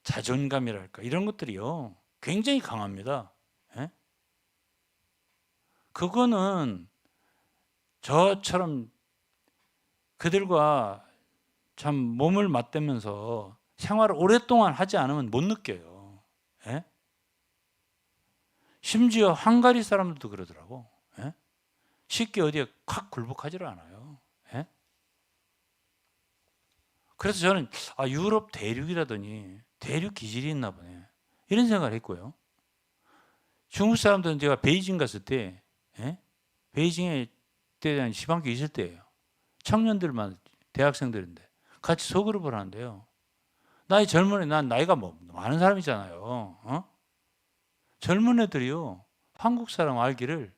A: 자존감이랄까 이런 것들이요 굉장히 강합니다. 예? 그거는 저처럼 그들과 참 몸을 맞대면서 생활을 오랫동안 하지 않으면 못 느껴요. 예? 심지어 헝가리 사람들도 그러더라고. 예? 쉽게 어디에 콱 굴복하지를 않아요. 예? 그래서 저는 유럽 대륙이라더니 대륙 기질이 있나 보네 이런 생각을 했고요. 중국 사람들은 제가 베이징 갔을 때 베이징에 때 시방교 있을 때예요. 청년들만 대학생들인데 같이 소그룹을 하는데요. 나이 젊은 애, 난 나이가 많은 사람이잖아요. 젊은 애들이요 한국 사람 알기를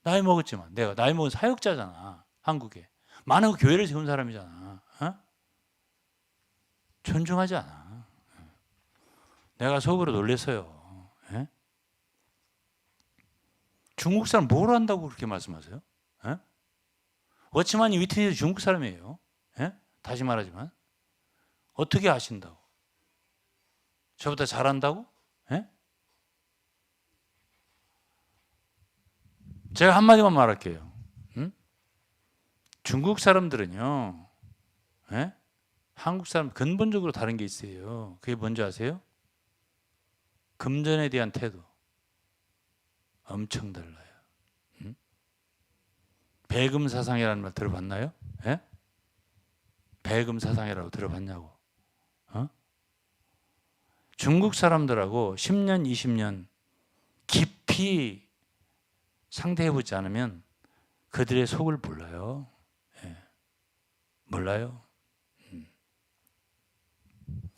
A: 나이 먹었지만 내가 나이 먹은 사역자잖아. 한국에 많은 교회를 세운 사람이잖아. 존중하지 않아. 내가 속으로 놀랐어요. 예? 중국 사람 뭘 한다고 그렇게 말씀하세요? 예? 워치만이 위트니스 중국 사람이에요. 예? 다시 말하지만 어떻게 아신다고? 저보다 잘한다고? 예? 제가 한마디만 말할게요. 중국 사람들은요, 예? 한국 사람 근본적으로 다른 게 있어요. 그게 뭔지 아세요? 금전에 대한 태도 엄청 달라요. 배금 사상이라는 말 들어봤나요? 예? 배금 사상이라고 들어봤냐고. 중국 사람들하고 10년, 20년 깊이 상대해보지 않으면 그들의 속을 몰라요. 예. 몰라요.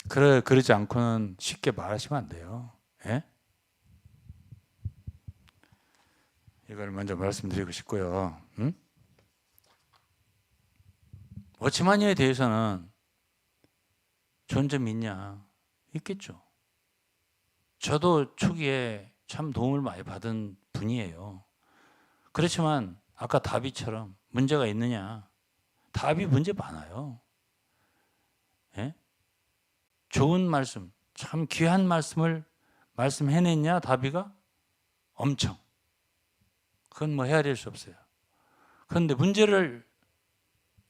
A: 그러지 않고는 쉽게 말하시면 안 돼요. 예? 이걸 먼저 말씀드리고 싶고요. 워치마니에 대해서는 존재 믿냐? 있겠죠. 저도 초기에 참 도움을 많이 받은 분이에요. 그렇지만 아까 다비처럼 문제가 있느냐? 다비 문제 많아요. 예? 좋은 말씀, 참 귀한 말씀을 말씀해냈냐? 다비가? 엄청. 그건 뭐 헤아릴 수 없어요. 그런데 문제를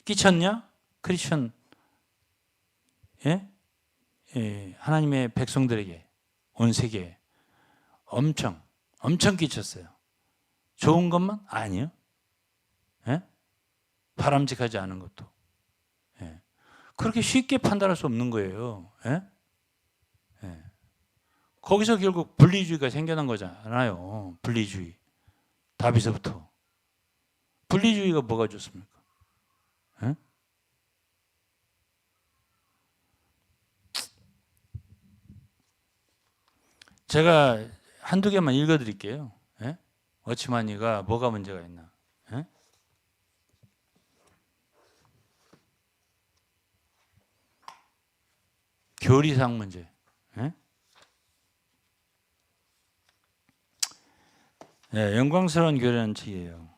A: 끼쳤냐? 크리스천, 예? 예, 하나님의 백성들에게, 온 세계에 엄청 끼쳤어요. 좋은 것만? 아니요. 예? 바람직하지 않은 것도. 예. 그렇게 쉽게 판단할 수 없는 거예요. 예? 예. 거기서 결국 분리주의가 생겨난 거잖아요. 분리주의. 다비서부터. 분리주의가 뭐가 좋습니까? 예? 제가 한두 개만 읽어드릴게요. 예? 워치마니가 뭐가 문제가 있나? 예? 교리상 문제. 예? 예, 영광스러운 교회라는 책이에요.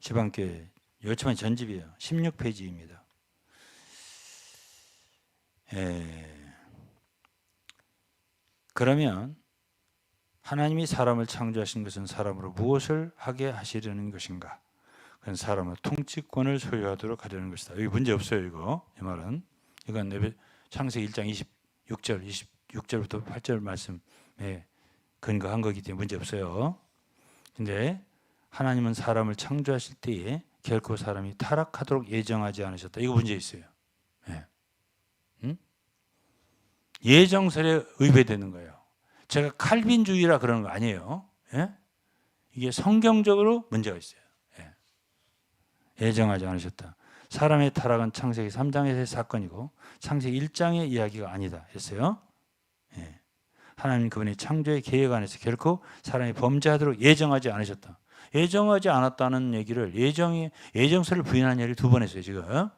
A: 지방교회 요즘은 전집이에요. 16페이지입니다. 예. 그러면 하나님이 사람을 창조하신 것은 사람으로 무엇을 하게 하시려는 것인가? 그건 사람은 통치권을 소유하도록 하려는 것이다. 여기 문제 없어요. 이거 이 말은 이건 창세기 1장 26절 26절부터 8절 말씀에 근거한 거기 때문에 문제 없어요. 근데 하나님은 사람을 창조하실 때에 결코 사람이 타락하도록 예정하지 않으셨다. 이거 문제 있어요. 예. 예정설에 의배되는 거예요. 제가 칼빈주의라 그러는 거 아니에요. 예? 이게 성경적으로 문제가 있어요. 예. 예정하지 않으셨다. 사람의 타락은 창세기 3장에서의 사건이고 창세기 1장의 이야기가 아니다 했어요. 예. 하나님 그분의 창조의 계획 안에서 결코 사람이 범죄하도록 예정하지 않으셨다. 예정하지 않았다는 얘기를 예정설을 부인하는 얘기를 두 번 했어요 지금.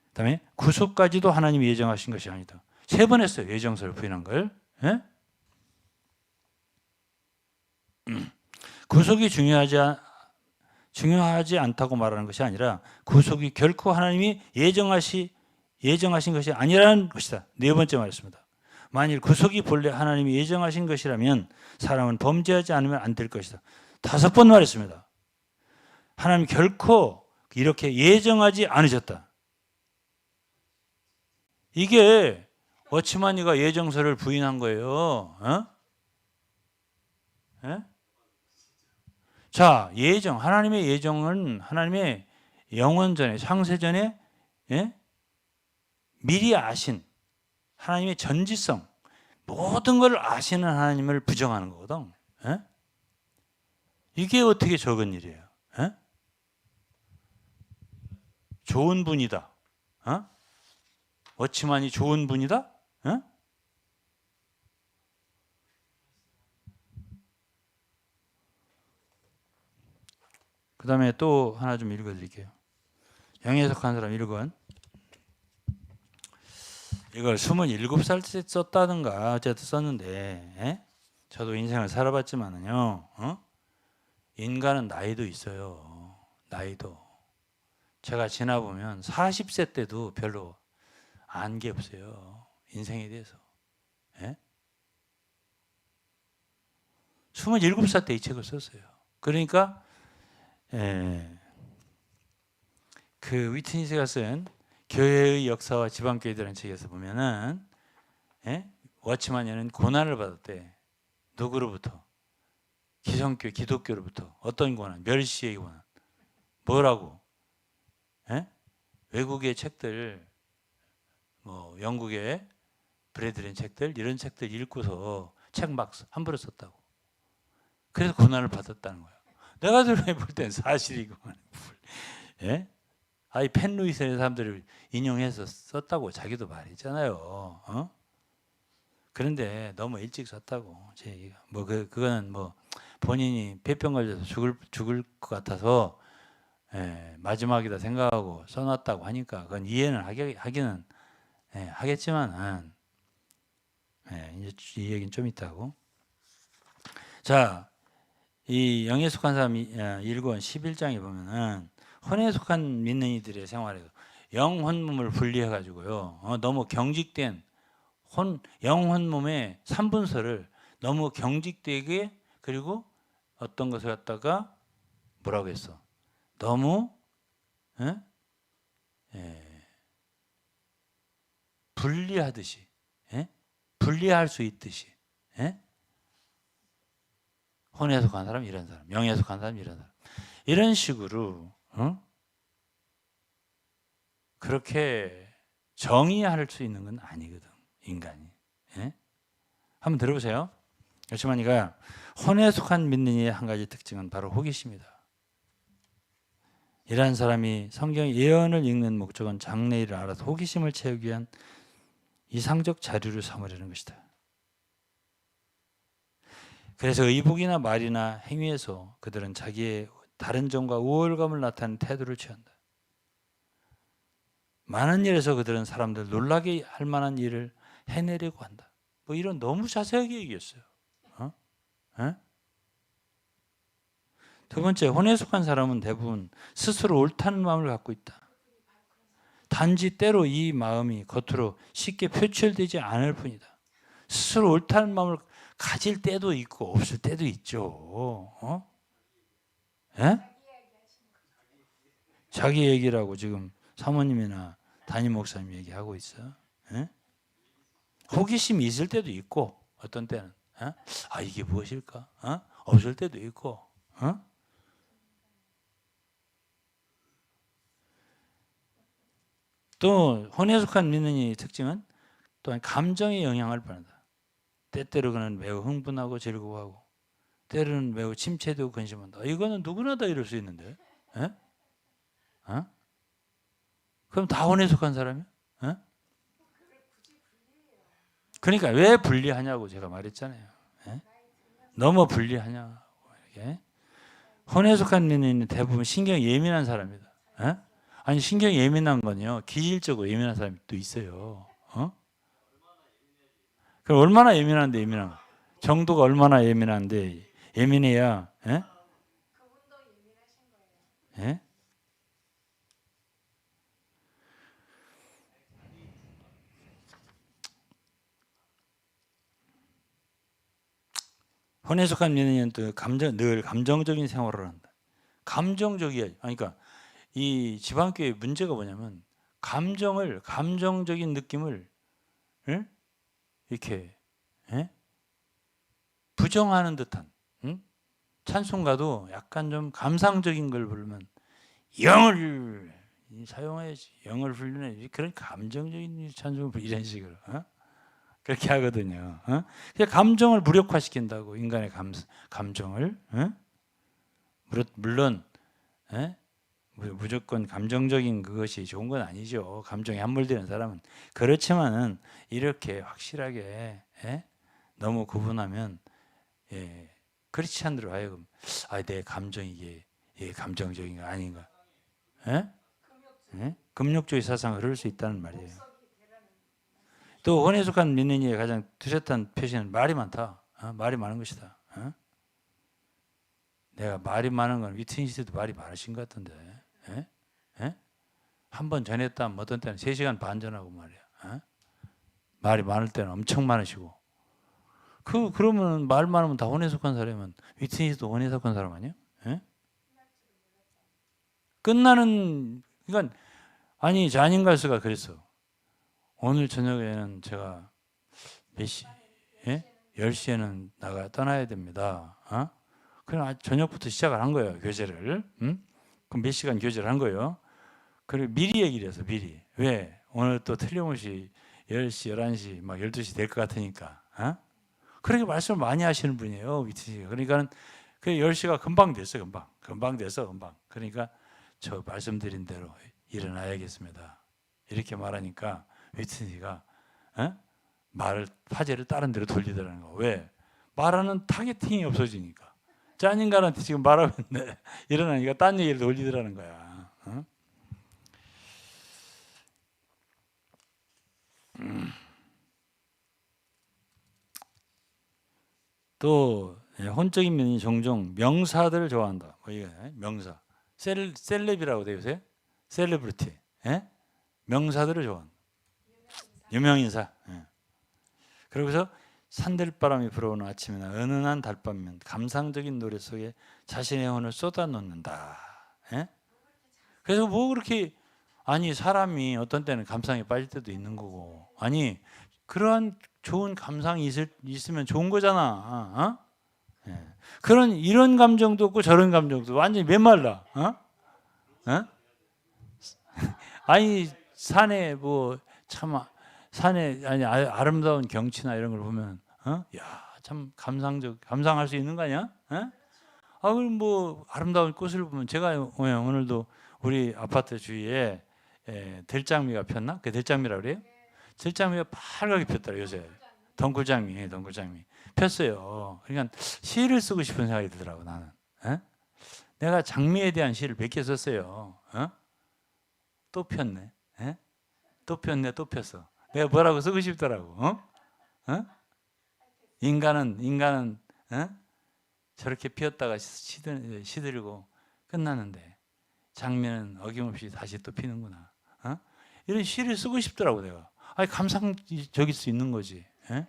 A: 그다음에 구속까지도 하나님이 예정하신 것이 아니다. 세 번 했어요 예정설을 부인한 걸. 예? 구속이 중요하지 않다고 말하는 것이 아니라 구속이 결코 하나님이 예정하신 것이 아니라는 것이다. 네 번째 말했습니다. 만일 구속이 본래 하나님이 예정하신 것이라면 사람은 범죄하지 않으면 안 될 것이다. 5번 말했습니다. 하나님 결코 이렇게 예정하지 않으셨다. 이게 워치마니가 예정설을 부인한 거예요. 어? 예? 자, 하나님의 예정은 하나님의 영원전에, 창세전에 예? 미리 아신 하나님의 전지성, 모든 걸 아시는 하나님을 부정하는 거거든. 예? 이게 어떻게 적은 일이에요? 예? 좋은 분이다. 어? 워치만이 좋은 분이다? 어? 그 다음에 또 하나 좀 읽어드릴게요. 영에 속한 사람 1권. 이걸 27살 때 썼다든가 어쨌든 썼는데 에? 저도 인생을 살아봤지만은요. 인간은 나이도 있어요. 나이도. 제가 지나보면 40세 때도 별로 안 게 없어요. 인생에 대해서. 에? 27살 때 이 책을 썼어요. 그러니까 그 위트니스가 쓴 교회의 역사와 지방교회들이라는 책에서 보면은 워치마니는 고난을 받았대. 누구로부터? 기성교회, 기독교로부터. 어떤 고난? 멸시의 고난. 뭐라고? 외국의 책들, 뭐 영국의 브래들린 책들 이런 책들 읽고서 책 막 함부로 썼다고. 그래서 고난을 받았다는 거예요. 내가 볼 땐 사실이고, 예? 아이 펜루이스의 사람들을 인용해서 썼다고 자기도 말했잖아요. 어? 그런데 너무 일찍 썼다고. 뭐 그거는 뭐 본인이 폐병 걸려서 죽을 것 같아서 마지막이다 생각하고 써놨다고 하니까 그건 이해는 하기는 하겠지만 이제 이 얘기는 좀 있다고. 자, 이 영에 속한 사람 1권 11장에 보면은 혼에 속한 믿는 이들의 생활에서 영혼 몸을 분리해 가지고요. 너무 경직된 영혼 몸의 3분서를 너무 경직되게 그리고 어떤 것을 갖다가 뭐라고 했어? 너무 분리하듯이 분리할 수 있듯이 혼에 속한 사람 이런 사람, 영에 속한 사람 이런 사람 이런 식으로 그렇게 정의할 수 있는 건 아니거든 인간이. 한번 들어보세요. 요시마니가 혼에 속한 믿는 이의 한 가지 특징은 바로 호기심이다. 이러한 사람이 성경의 예언을 읽는 목적은 장래일을 알아서 호기심을 채우기 위한 이상적 자료를 삼으려는 것이다. 그래서 의복이나 말이나 행위에서 그들은 자기의 다른 점과 우월감을 나타내는 태도를 취한다. 많은 일에서 그들은 사람들 놀라게 할 만한 일을 해내려고 한다. 뭐 이런 너무 자세하게 얘기했어요. 두 번째, 혼에 속한 사람은 대부분 스스로 옳다는 마음을 갖고 있다. 단지 때로 이 마음이 겉으로 쉽게 표출되지 않을 뿐이다. 스스로 옳다는 마음을 가질 때도 있고 없을 때도 있죠. 예? 자기 얘기라고 지금 사모님이나 담임 목사님 얘기하고 있어. 예? 호기심이 있을 때도 있고 어떤 때는 아 이게 무엇일까? 없을 때도 있고. 또 혼에 속한 믿는 이의 특징은 또한 감정의 영향을 받는다. 때때로 그는 매우 흥분하고 즐거워하고 때로는 매우 침체되고 근심한다. 이거는 누구나 다 이럴 수 있는데. 에? 그럼 다 혼에 속한 사람이야? 그러니까 왜 분리하냐고 제가 말했잖아요. 에? 너무 분리하냐고. 이렇게. 혼에 속한 믿는 대부분 신경 예민한 사람이다. 에? 아니 신경 예민한 건요. 기질적으로 예민한 사람이 또 있어요. 그럼 얼마나 예민한데 예민한 거. 정도가 얼마나 예민한데 예민해야 에? 에? 혼에 속한 믿는 또 늘 감정적인 생활을 한다. 감정적이야. 그러니까 이 지방교회 문제가 뭐냐면 감정적인 느낌을 이렇게 부정하는 듯한 찬송가도 약간 좀 감상적인 걸 부르면 영을 사용해야지, 영을 훈련해야지, 그런 감정적인 찬송을 이런 식으로 그렇게 하거든요. 감정을 무력화시킨다고 인간의 감정을 물론 무조건 감정적인 그것이 좋은 건 아니죠. 감정에 함몰되는 사람은 그렇지만은 이렇게 확실하게 너무 구분하면 크리스찬으로 하여금 내 감정이 이게 감정적인 거 아닌가? 금욕주의 사상을 흐를 수 있다는 말이에요. 또 혼에 속한 믿는 이의 가장 뚜렷한 표시는 말이 많다. 말이 많은 것이다. 내가 말이 많은 건 위트니 씨도 말이 많으신 것 같은데 한 번 전했다면 어떤 때는 3시간 반 전하고 말이야. 말이 많을 때는 엄청 많으시고 그러면 말 많으면 다 혼에 속한 사람이면 위트니 씨도 혼에 속한 사람 아니야? 끝나는 그러니까 아니 자닌 갈수가 그랬어. 오늘 저녁에는 제가 몇 시? 10시에는 떠나야 됩니다. 그럼 저녁부터 시작을 한 거예요. 교제를. 그럼 몇 시간 교제를 한 거예요. 그리고 미리 얘기를 해서 미리. 왜? 오늘 또 틀림없이 10시, 11시, 막 12시 될 것 같으니까. 그렇게 말씀을 많이 하시는 분이에요. 위트니가. 그러니까 그 10시가 금방 됐어. 금방 됐어. 금방. 그러니까 저 말씀드린 대로 일어나야겠습니다. 이렇게 말하니까 위트니가 화제를 다른 데로 돌리더라는 거. 왜? 말하는 타겟팅이 없어지니까. 짠 인간한테 지금 말하면 일어나니까 딴 얘기를 돌리더라는 거야. 또 혼적인 면이 종종 명사들을 좋아한다. 뭐 이게 명사, 셀럽이라고 되어 있어요. 셀레브리티, 명사들을 좋아한다. 유명인사. 그러고서 산들바람이 불어오는 아침이나 은은한 달밤이면 감상적인 노래 속에 자신의 혼을 쏟아놓는다. 그래서 뭐 그렇게 아니 사람이 어떤 때는 감상에 빠질 때도 있는 거고 아니 그러한 좋은 감상이 있으면 좋은 거잖아. 그런 이런 감정도 없고 저런 감정도 완전히 메말라. 아니 산에 뭐 참 산에 아니 아름다운 경치나 이런 걸 보면 참 감상할 수 있는 거 아니야? 그럼 뭐 아름다운 꽃을 보면 제가 오늘도 우리 아파트 주위에 들장미가 폈나? 그 들장미라고 그래요? 들장미가 빨갛게 폈더라 요새. 덩굴장미 폈어요. 그러니까 시를 쓰고 싶은 생각이 들더라고 나는. 내가 장미에 대한 시를 몇 개 썼어요. 또 폈네. 또 폈어. 내가 뭐라고 쓰고 싶더라고. 인간은 저렇게 피었다가 시들고 끝나는데 장면은 어김없이 다시 또 피는구나. 이런 시를 쓰고 싶더라고 내가. 아니 감상적일 수 있는 거지. 에?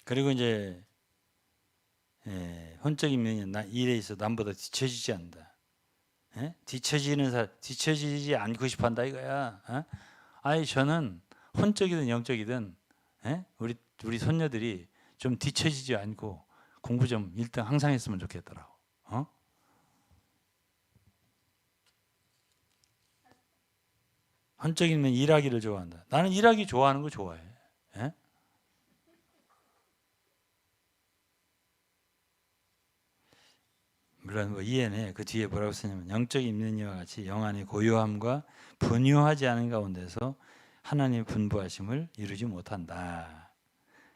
A: 그리고 이제 혼적인 면이 일에 있어 남보다 뒤처지지 않는다. 뒤처지지 않고 싶어한다 이거야. 아니 저는 혼적이든 영적이든 우리 손녀들이 좀 뒤처지지 않고 공부 좀 1등 항상 했으면 좋겠더라고. 혼적인 면 일하기를 좋아한다. 나는 일하기 좋아하는 거 좋아해. 물론 뭐 이해는 그 뒤에 뭐라고 쓰냐면 영적인 임는이와 같이 영 안의 고요함과 분유하지 않은 가운데서 하나님의 분부하심을 이루지 못한다.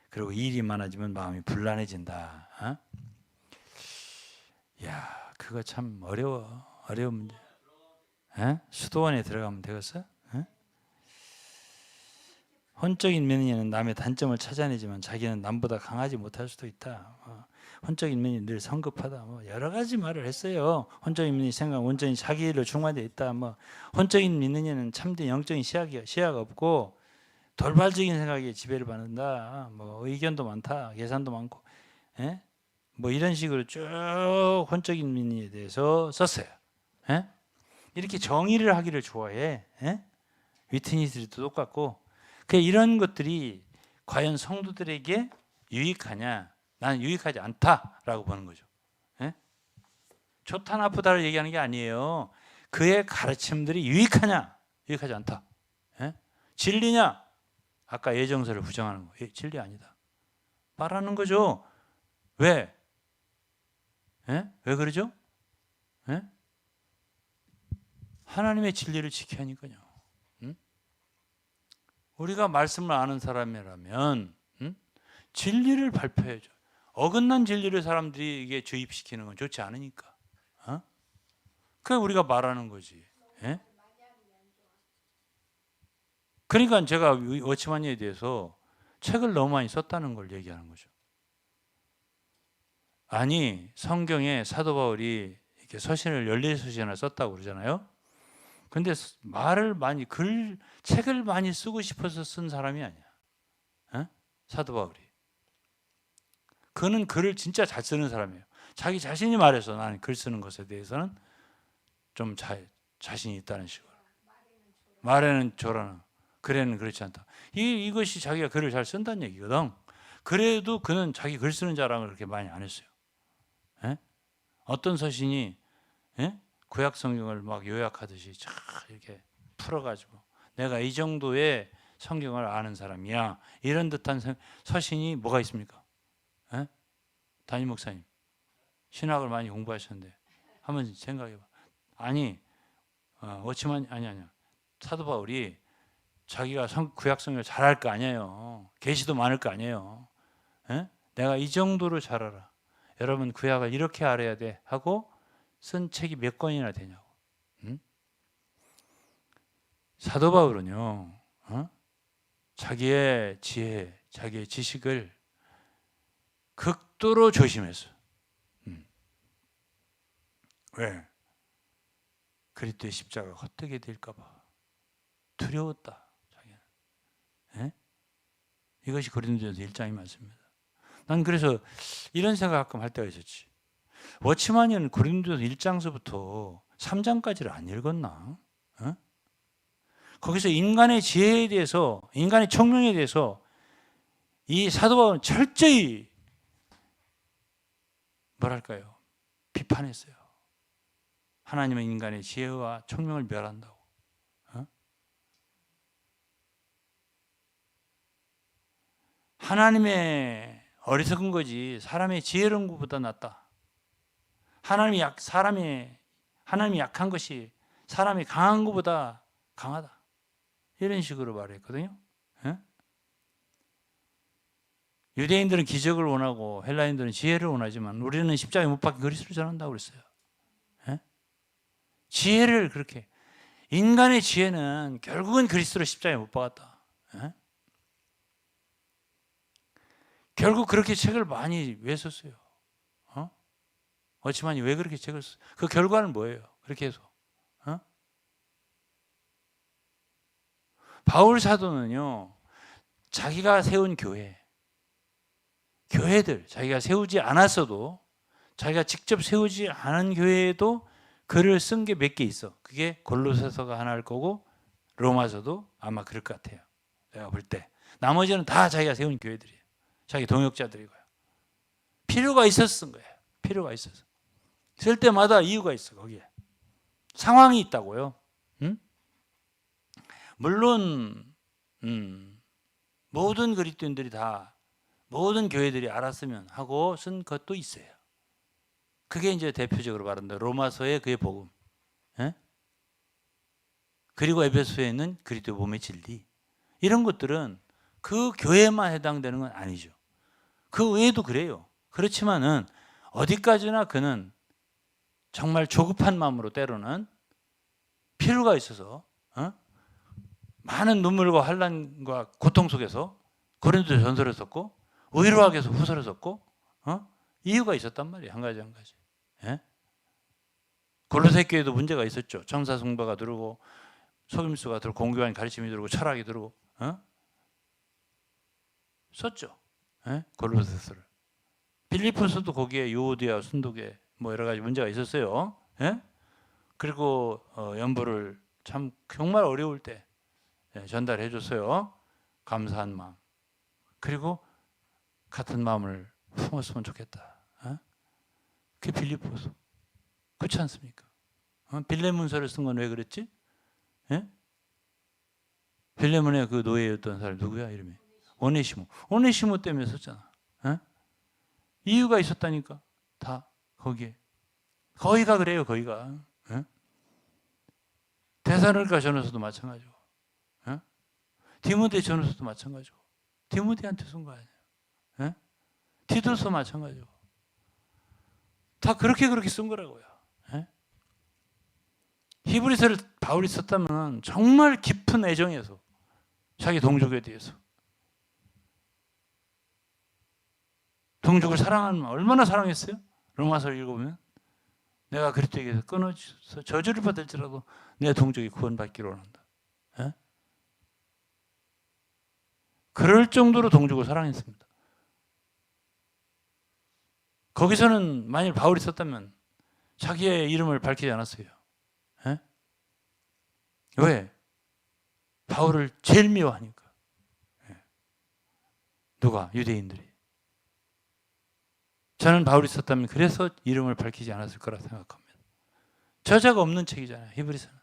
A: 그리고 일이 많아지면 마음이 불안해진다. 야, 그거 참 어려운 문제. 수도원에 들어가면 되겠어? 혼적인 면에는 남의 단점을 찾아내지만 자기는 남보다 강하지 못할 수도 있다. 혼적인 면이 늘 성급하다. 여러 가지 말을 했어요. 혼적인 면이 생각 온전히 자기 일로 충만되어 있다. 혼적인 믿느냐는 참된 영적인 시야가 없고 돌발적인 생각에 지배를 받는다. 의견도 많다. 계산도 많고, 이런 식으로 쭉 혼적인 믿느냐에 대해서 썼어요. 이렇게 정의를 하기를 좋아해. 위트니스도 똑같고. 이런 것들이 과연 성도들에게 유익하냐? 나는 유익하지 않다라고 보는 거죠. 좋다 나쁘다를 얘기하는 게 아니에요. 그의 가르침들이 유익하냐? 유익하지 않다. 진리냐? 아까 예정서를 부정하는 거. 진리 아니다. 말하는 거죠. 왜? 왜 그러죠? 하나님의 진리를 지켜야 하니까요. 우리가 말씀을 아는 사람이라면 진리를 발표해야죠. 어긋난 진리를 사람들이 주입시키는 건 좋지 않으니까. 그게 우리가 말하는 거지. 그러니까 제가 워치마니에 대해서 책을 너무 많이 썼다는 걸 얘기하는 거죠. 아니 성경에 사도 바울이 이렇게 서신을 14서신을 썼다고 그러잖아요. 근데 책을 많이 쓰고 싶어서 쓴 사람이 아니야. 사도 바울이. 그는 글을 진짜 잘 쓰는 사람이에요. 자기 자신이 말해서 나는 글 쓰는 것에 대해서는 좀 자신이 있다는 식으로. 말에는 조라나 글에는 그렇지 않다. 이것이 자기가 글을 잘 쓴다는 얘기거든. 그래도 그는 자기 글 쓰는 자랑을 그렇게 많이 안 했어요. 어떤 서신이 구약 성경을 막 요약하듯이 쫙 이렇게 풀어가지고 내가 이 정도의 성경을 아는 사람이야. 이런 듯한 서신이 뭐가 있습니까? 담임 목사님 신학을 많이 공부하셨는데 한번 생각해봐. 아니 워치만 아니야. 사도 바울이 자기가 구약 성경을 잘할 거 아니에요. 계시도 많을 거 아니에요. 내가 이 정도로 잘 알아. 여러분 구약을 이렇게 알아야 돼 하고 쓴 책이 몇 권이나 되냐고. 사도 바울은요, 자기의 지혜, 자기의 지식을 극도로 조심했어. 왜? 그리스도의 십자가가 헛되게 될까봐 두려웠다. 자기는. 이것이 고린도전서 1장의 말씀입니다. 난 그래서 이런 생각 가끔 할 때가 있었지. 워치마니는 고린도전서 1장서부터 3장까지를 안 읽었나? 거기서 인간의 지혜에 대해서, 인간의 청명에 대해서 이 사도 바울은 철저히 뭐랄까요? 비판했어요. 하나님은 인간의 지혜와 청명을 멸한다고. 하나님의 어리석은 거지 사람의 지혜로운 것보다 낫다. 하나님이 약한 것이 사람이 강한 것보다 강하다. 이런 식으로 말했거든요. 유대인들은 기적을 원하고 헬라인들은 지혜를 원하지만 우리는 십자가에 못 박힌 그리스도를 전한다고 그랬어요. 지혜를 그렇게 인간의 지혜는 결국은 그리스도를 십자가에 못 박았다. 결국 그렇게 책을 많이 왜 썼어요? 워치만이 왜 그렇게 책을 썼어요? 그 결과는 뭐예요? 그렇게 해서 바울 사도는요, 자기가 세운 교회들, 자기가 세우지 않았어도, 자기가 직접 세우지 않은 교회에도 글을 쓴 게 몇 개 있어. 그게 골로새서가 하나일 거고 로마서도 아마 그럴 것 같아요. 내가 볼 때. 나머지는 다 자기가 세운 교회들이에요. 자기 동역자들이고요. 필요가 있어서 쓴 거예요. 필요가 있어서. 쓸 때마다 이유가 있어, 거기에. 상황이 있다고요. 응? 물론 모든 그리스도인들이 다, 모든 교회들이 알았으면 하고 쓴 것도 있어요. 그게 이제 대표적으로 말한다. 로마서의 그의 복음, 그리고 에베소에 있는 그리스도 몸의 진리, 이런 것들은 그 교회만 해당되는 건 아니죠. 그 외에도 그래요. 그렇지만은 어디까지나 그는 정말 조급한 마음으로 때로는 필요가 있어서 많은 눈물과 환난과 고통 속에서 고린도 전서를 썼고 의로하게 해서 후서를 썼고 이유가 있었단 말이에요. 한 가지. 예? 골로새 교회도 문제가 있었죠. 청사 숭배가 들어오고 속임수가 들어오고 공교한 가르침이 들어오고 철학이 들어오고 썼죠. 예? 골로새서를. 빌립보서도 거기에 유오디아 순독에 뭐 여러 가지 문제가 있었어요. 예? 그리고 연보를 참 정말 어려울 때 전달해 줬어요. 감사한 마음. 그리고 같은 마음을 품었으면 좋겠다. 그게 빌립보서. 그렇지 않습니까? 빌레몬서를 쓴 건 왜 그랬지? 예? 빌레몬의 그 노예였던 사람 누구야? 이름이 오네시모. 오네시모 때문에 썼잖아. 이유가 있었다니까. 다 거기에. 거기가 그래요. 거기가. 데살로니가 전서도 마찬가지고, 디모데 전서도 마찬가지고, 디모데한테 쓴 거 아니에요. 디도서 마찬가지고, 다 그렇게 쓴 거라고요. 히브리서를 바울이 썼다면 정말 깊은 애정에서 자기 동족에 대해서, 동족을 사랑하는, 얼마나 사랑했어요? 로마서를 읽어보면 내가 그리스도에게서 끊어져서 저주를 받을지라도 내 동족이 구원받기를 원한다. 그럴 정도로 동족을 사랑했습니다. 거기서는 만일 바울이 썼다면 자기의 이름을 밝히지 않았어요. 왜? 바울을 제일 미워하니까. 누가? 유대인들이. 저는 바울이 썼다면 그래서 이름을 밝히지 않았을 거라 생각합니다. 저자가 없는 책이잖아요. 히브리서는.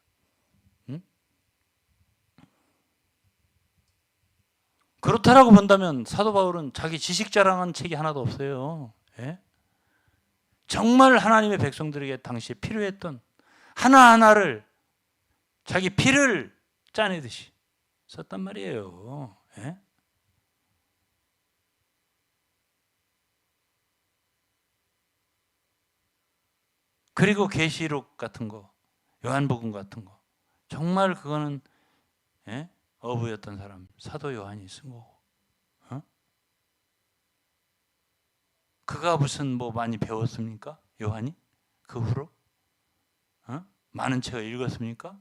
A: 그렇다라고 본다면 사도 바울은 자기 지식 자랑한 책이 하나도 없어요. 정말 하나님의 백성들에게 당시에 필요했던 하나하나를 자기 피를 짜내듯이 썼단 말이에요. 그리고 계시록 같은 거, 요한복음 같은 거, 정말 그거는 어부였던 사람, 사도 요한이 쓴 거고. 그가 무슨 뭐 많이 배웠습니까? 요한이? 그 후로? 많은 책을 읽었습니까?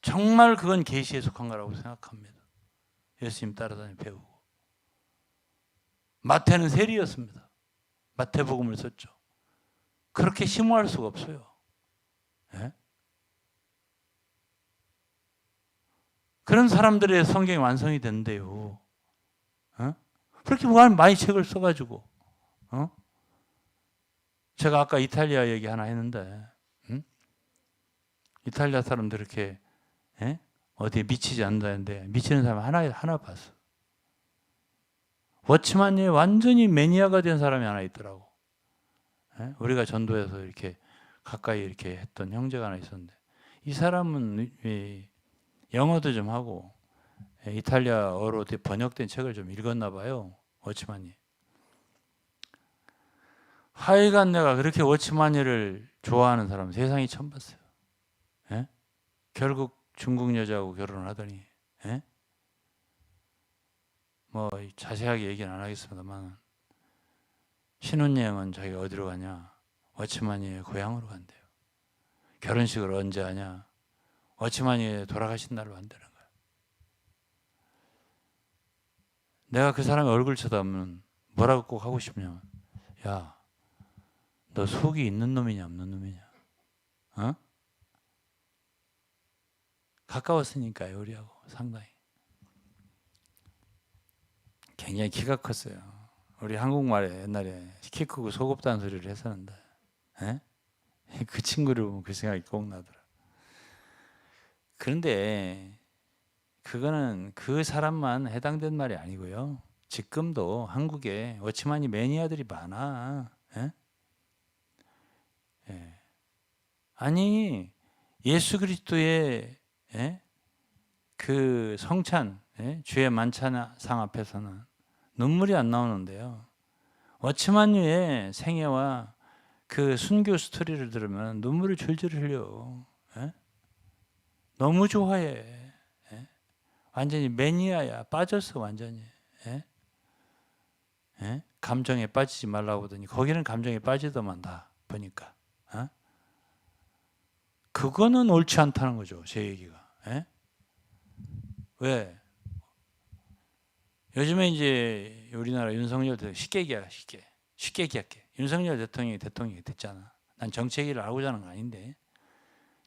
A: 정말 그건 계시에 속한 거라고 생각합니다. 예수님 따라다니 배우고. 마태는 세리였습니다. 마태복음을 썼죠. 그렇게 심오할 수가 없어요. 그런 사람들의 성경이 완성이 된대요. 그렇게 많이 책을 써가지고. 제가 아까 이탈리아 얘기 하나 했는데, 이탈리아 사람들 이렇게 어디에 미치지 않는다는데 미치는 사람 하나 봤어. 워치만이 완전히 매니아가 된 사람이 하나 있더라고. 우리가 전도해서 이렇게 가까이 이렇게 했던 형제가 하나 있었는데, 이 사람은 영어도 좀 하고 이탈리아어로 번역된 책을 좀 읽었나 봐요. 워치만이. 하여간 내가 그렇게 워치만이를 좋아하는 사람 세상에 처음 봤어요. 결국 중국 여자하고 결혼을 하더니 뭐 자세하게 얘기는 안 하겠습니다만 신혼여행은 자기가 어디로 가냐? 워치마니의 고향으로 간대요. 결혼식을 언제 하냐? 워치마니의 돌아가신 날로 한다는 거예요. 내가 그 사람의 얼굴 쳐다보면 뭐라고 꼭 하고 싶냐면, 야, 너 속이 있는 놈이냐 없는 놈이냐? 어? 가까웠으니까요, 우리하고 상당히. 굉장히 키가 컸어요. 우리 한국말에 옛날에 키 크고 속 없다는 소리를 했었는데, 에? 그 친구를 보면 그 생각이 꼭 나더라. 그런데 그거는 그 사람만 해당된 말이 아니고요. 지금도 한국에 워치마니 매니아들이 많아. 에? 예. 아니 예수 그리스도의 그 성찬, 주의 만찬상 앞에서는 눈물이 안 나오는데요. 워치마니의 생애와 그 순교 스토리를 들으면 눈물을 줄줄 흘려. 너무 좋아해. 완전히 매니아야. 빠졌어 완전히. 감정에 빠지지 말라고 하더니 거기는 감정에 빠지더만 다 보니까. 그거는 옳지 않다는 거죠. 제 얘기가. 왜? 요즘에 이제 우리나라 윤석열 대통령 쉽게 얘기해. 쉽게 얘기할게. 윤석열 대통령이 됐잖아. 난 정치 얘기를 하고자 하는 거 아닌데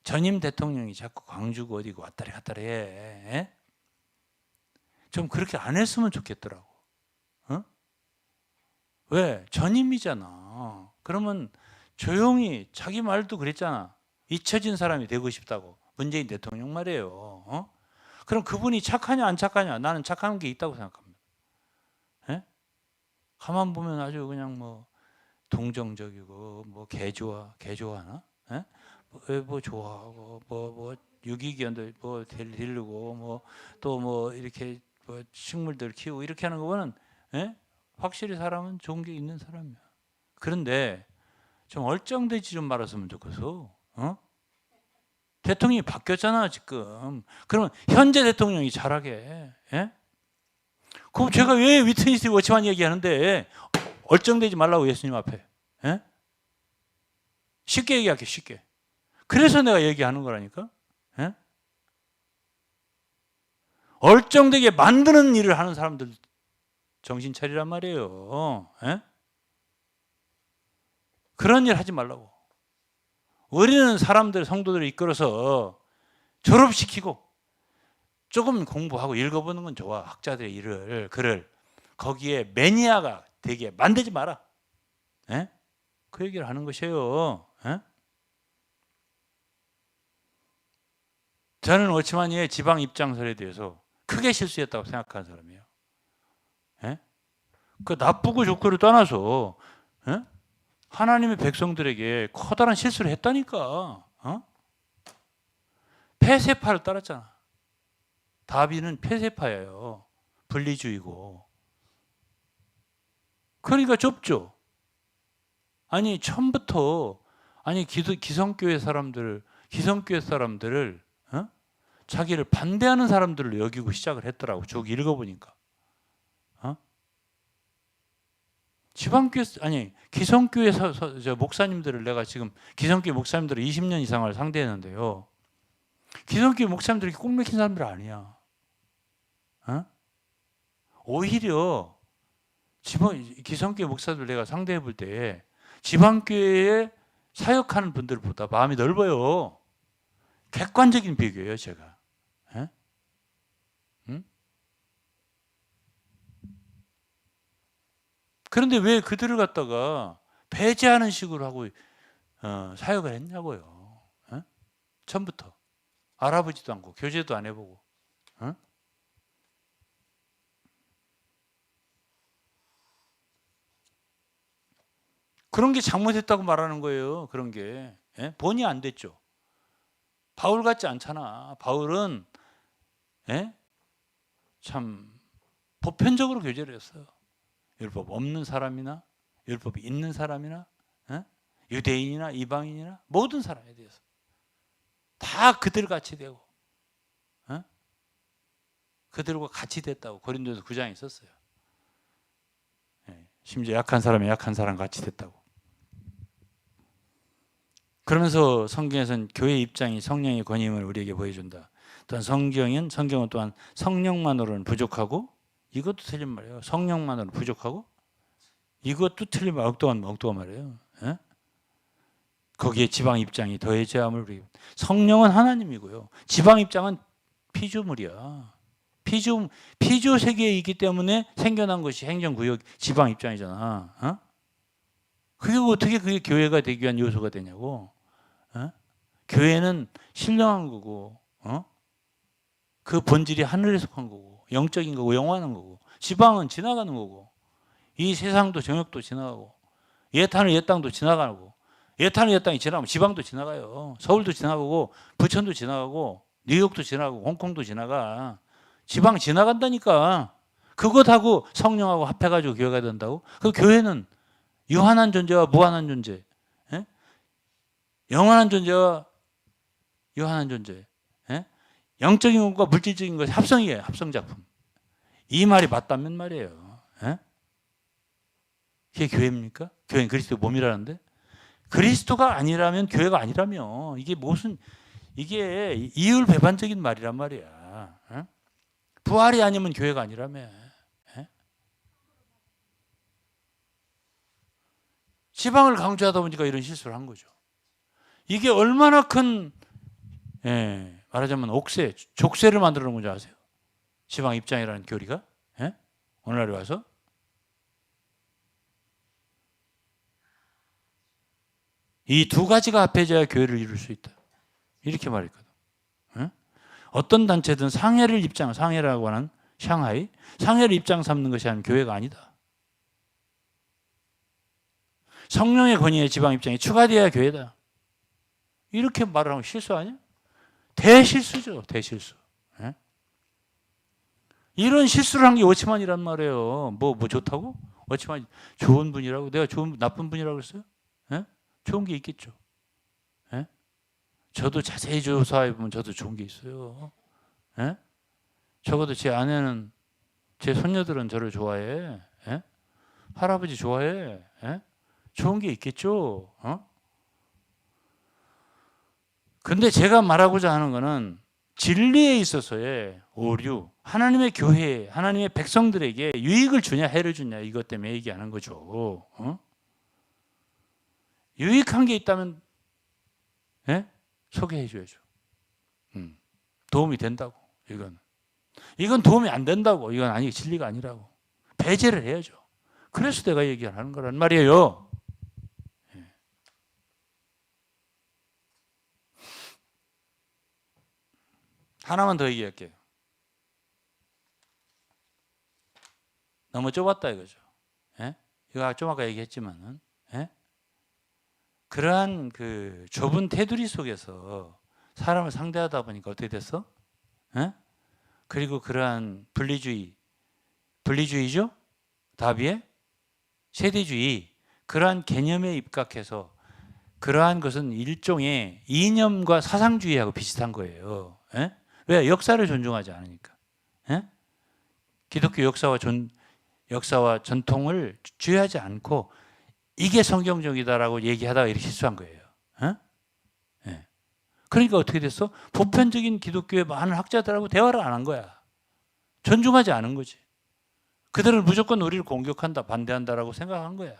A: 전임 대통령이 자꾸 광주고 어디고 왔다리 갔다리 해. 좀 그렇게 안 했으면 좋겠더라고. 어? 왜? 전임이잖아. 그러면 조용히 자기 말도 그랬잖아. 잊혀진 사람이 되고 싶다고. 문재인 대통령 말이에요. 그럼 그분이 착하냐 안 착하냐? 나는 착한 게 있다고 생각합니다. 가만 보면 아주 그냥 뭐 동정적이고 뭐 개 좋아하나? 뭐 좋아하고 뭐 유기견들 뭐 데리고 뭐 또 뭐 이렇게 뭐 식물들 키우고 이렇게 하는 거는 확실히 사람은 좋은 게 있는 사람이야. 그런데 좀 얼쩡되지 좀 말았으면 좋겠어. 대통령이 바뀌었잖아 지금. 그러면 현재 대통령이 잘하게. 그럼 제가 왜 위트니스 워치만 얘기하는데 얼쩡되지 말라고 예수님 앞에. 쉽게 얘기할게 쉽게. 그래서 내가 얘기하는 거라니까. 얼쩡되게 만드는 일을 하는 사람들 정신 차리란 말이에요. 그런 일 하지 말라고. 우리는 사람들 성도들을 이끌어서 졸업시키고 조금 공부하고 읽어보는 건 좋아. 학자들의 글을 거기에 매니아가 되게 만들지 마라. 그 얘기를 하는 것이에요. 저는 워치마니의 지방 입장설에 대해서 크게 실수했다고 생각하는 사람이에요. 그 나쁘고 좋고를 떠나서 하나님의 백성들에게 커다란 실수를 했다니까. 폐쇄파를 따랐잖아. 다비는 폐쇄파예요. 분리주의고. 그러니까 좁죠. 아니 처음부터 기성교회 사람들을 자기를 반대하는 사람들을 여기고 시작을 했더라고. 쭉 읽어보니까. 기성교회 목사님들을 내가 지금 기성교회 목사님들을 20년 이상을 상대했는데요. 기성교회 목사님들이 꼭 맥힌 사람들 아니야. 오히려 기성교회 목사들 내가 상대해 볼 때 지방교회에 사역하는 분들보다 마음이 넓어요. 객관적인 비교예요, 제가. 그런데 왜 그들을 갖다가 배제하는 식으로 하고 사역을 했냐고요. 처음부터 알아보지도 않고 교제도 안 해보고. 그런 게 잘못했다고 말하는 거예요. 그런 게 본의 안 됐죠. 바울 같지 않잖아. 바울은 참 보편적으로 교제를 했어요. 율법 없는 사람이나 율법이 있는 사람이나 유대인이나 이방인이나 모든 사람에 대해서 다 그들같이 되고 그들과 같이 됐다고 고린도서 9장에 썼어요. 심지어 약한 사람이 약한 사람 같이 됐다고. 그러면서 성경에서는 교회의 입장이 성령의 권위임을 우리에게 보여준다. 또한 성경은 또한 성령만으로는 부족하고, 이것도 틀린 말이에요. 성령만으로는 부족하고 이것도 틀린 말, 엉뚱한 말이에요. 예? 거기에 지방 입장이 더해져야함을 우리 성령은 하나님이고요. 지방 입장은 피조물이야. 피조 세계에 있기 때문에 생겨난 것이 행정구역 지방 입장이잖아. 어? 그게 어떻게 그게 교회가 되기 위한 요소가 되냐고. 어? 교회는 신령한 거고, 그 본질이 하늘에 속한 거고, 영적인 거고, 영원한 거고, 지방은 지나가는 거고, 이 세상도 정욕도 지나가고, 옛 하늘 옛 땅도 지나가고, 옛 하늘 옛 땅이 지나가면 지방도 지나가요. 서울도 지나가고, 부천도 지나가고, 뉴욕도 지나가고, 홍콩도 지나가. 지방 지나간다니까. 그것하고 성령하고 합해가지고 교회가 된다고? 그 교회는 유한한 존재와 무한한 존재, 예? 영원한 존재와 유한한 존재, 예? 영적인 것과 물질적인 것의 합성이에요. 합성작품. 이 말이 맞다면 말이에요. 예? 그게 교회입니까? 교회는 그리스도 몸이라는데? 그리스도가 아니라면 교회가 아니라며. 이게 이율배반적인 말이란 말이야. 예? 부활이 아니면 교회가 아니라며. 예? 지방을 강조하다 보니까 이런 실수를 한 거죠. 이게 얼마나 큰, 말하자면 족쇄를 만들어 놓은 건지 아세요? 지방 입장이라는 교리가? 예? 오늘날에 와서? 이 두 가지가 합해져야 교회를 이룰 수 있다. 이렇게 말했거든. 예? 어떤 단체든 상해라고 하는 상해를 입장 삼는 것이 아니면 교회가 아니다. 성령의 권위의 지방 입장이 추가되어야 교회다. 이렇게 말을 하면 실수 아니야? 대실수죠. 대실수. 예? 이런 실수를 한 게 워치만이란 말이에요. 뭐 좋다고? 워치만이 좋은 분이라고? 내가 나쁜 분이라고 그랬어요? 예? 좋은 게 있겠죠. 예? 저도 자세히 조사해 보면 저도 좋은 게 있어요. 예? 적어도 제 아내는, 제 손녀들은 저를 좋아해. 예? 할아버지 좋아해. 예? 좋은 게 있겠죠. 근데 제가 말하고자 하는 것은 진리에 있어서의 오류, 하나님의 교회, 하나님의 백성들에게 유익을 주냐 해를 주냐, 이것 때문에 얘기하는 거죠. 유익한 게 있다면 소개해 줘야죠. 도움이 된다고. 이건 도움이 안 된다고. 이건 진리가 아니라고. 배제를 해야죠. 그래서 내가 얘기하는 거란 말이에요. 하나만 더 얘기할게요. 너무 좁았다 이거죠. 이거 좀 아까 얘기했지만은, 그러한 그 좁은 테두리 속에서 사람을 상대하다 보니까 어떻게 됐어? 그리고 그러한 분리주의죠? 다비의 세대주의, 그러한 개념에 입각해서 그러한 것은 일종의 이념과 사상주의하고 비슷한 거예요. 왜? 역사를 존중하지 않으니까. 기독교 역사와 전통을 주의하지 않고 이게 성경적이다라고 얘기하다가 이렇게 실수한 거예요. 그러니까 어떻게 됐어? 보편적인 기독교의 많은 학자들하고 대화를 안 한 거야. 존중하지 않은 거지. 그들은 무조건 우리를 공격한다, 반대한다라고 생각한 거야.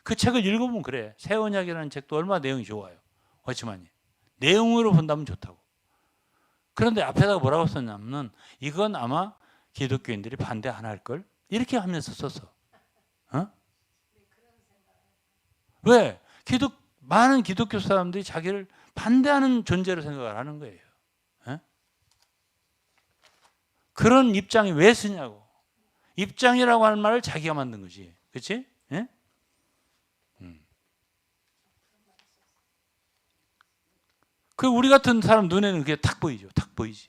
A: 그 책을 읽어보면 그래. 새 언약이라는 책도 얼마나 내용이 좋아요. 워치만이. 내용으로 본다면 좋다고. 그런데 앞에다가 뭐라고 썼냐면, 이건 아마 기독교인들이 반대 안 할걸? 이렇게 하면서 썼어. 왜? 많은 기독교 사람들이 자기를 반대하는 존재로 생각을 하는 거예요. 그런 입장이 왜 쓰냐고. 입장이라고 하는 말을 자기가 만든 거지. 그렇지? 그 우리 같은 사람 눈에는 그게 탁 보이죠. 탁 보이지.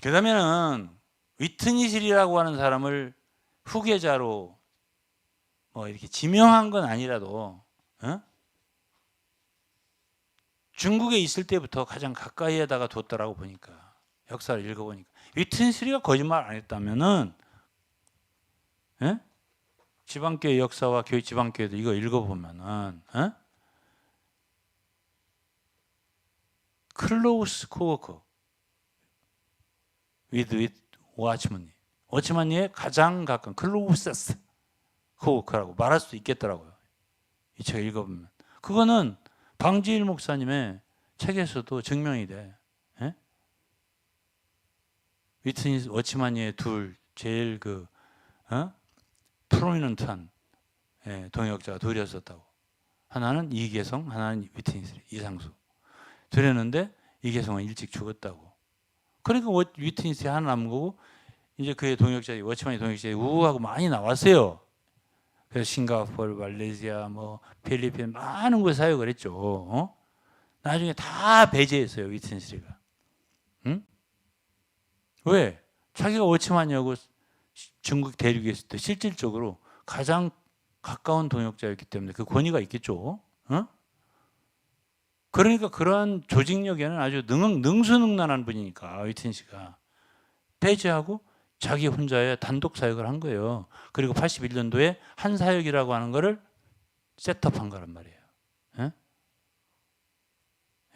A: 그 다음에는 위트니실이라고 하는 사람을 후계자로 뭐 이렇게 지명한 건 아니라도 중국에 있을 때부터 가장 가까이에다가 뒀더라고 보니까 역사를 읽어보니까 위튼스리가 거짓말 안 했다면은 예? 지방교회 역사와 교회 지방교회도 이거 읽어보면은 클로우스 코워커 with 워치먼니의 가장 가까운 클로우세스 코워커라고 말할 수 있겠더라고요. 이 책 읽어보면 그거는 방지일 목사님의 책에서도 증명이 돼. 예? 위트니스 워치먼니의 둘 제일 프로미넌트한 동역자가 둘이었었다고. 하나는 이계성, 하나는 위트니스 이상수. 둘이었는데 이계성은 일찍 죽었다고. 그러니까 위트니스에 하나 남은 거고 이제 그의 동역자, 워치먼이 동역자에 우하고 많이 나왔어요. 그래서 싱가포르, 말레이시아, 뭐 필리핀 많은 곳에 사역을 했죠. 나중에 다 배제했어요 위트니스가. 응? 왜? 자기가 워치먼이하고 중국 대륙에 있을 때 실질적으로 가장 가까운 동역자였기 때문에 그 권위가 있겠죠. 그러니까 그러한 조직력에는 아주 능수능란한 분이니까 위튼씨가 배제하고 자기 혼자의 단독 사역을 한 거예요. 그리고 81년도에 한 사역이라고 하는 거를 셋업한 거란 말이에요. 예?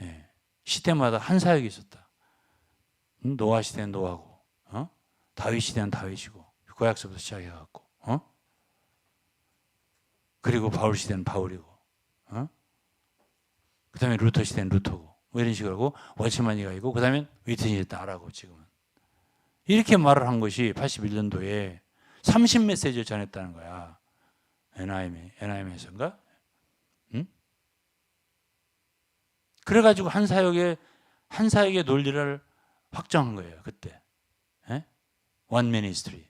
A: 예. 시대마다 한 사역이 있었다. 노아 시대는 노아고, 다윗 시대는 다윗이고, 구약서부터 시작해갖고, 그리고 바울 시대는 바울이고, 그 다음에 루터 시대는 루터고 뭐 이런 식으로 하고 워치먼이가 있고 그 다음에 위튼이 나라고 지금은 이렇게 말을 한 것이 81년도에 30메시지를 전했다는 거야. NIM에서인가? 응? 그래가지고 한 사역의 논리를 확정한 거예요. 그때 One Ministry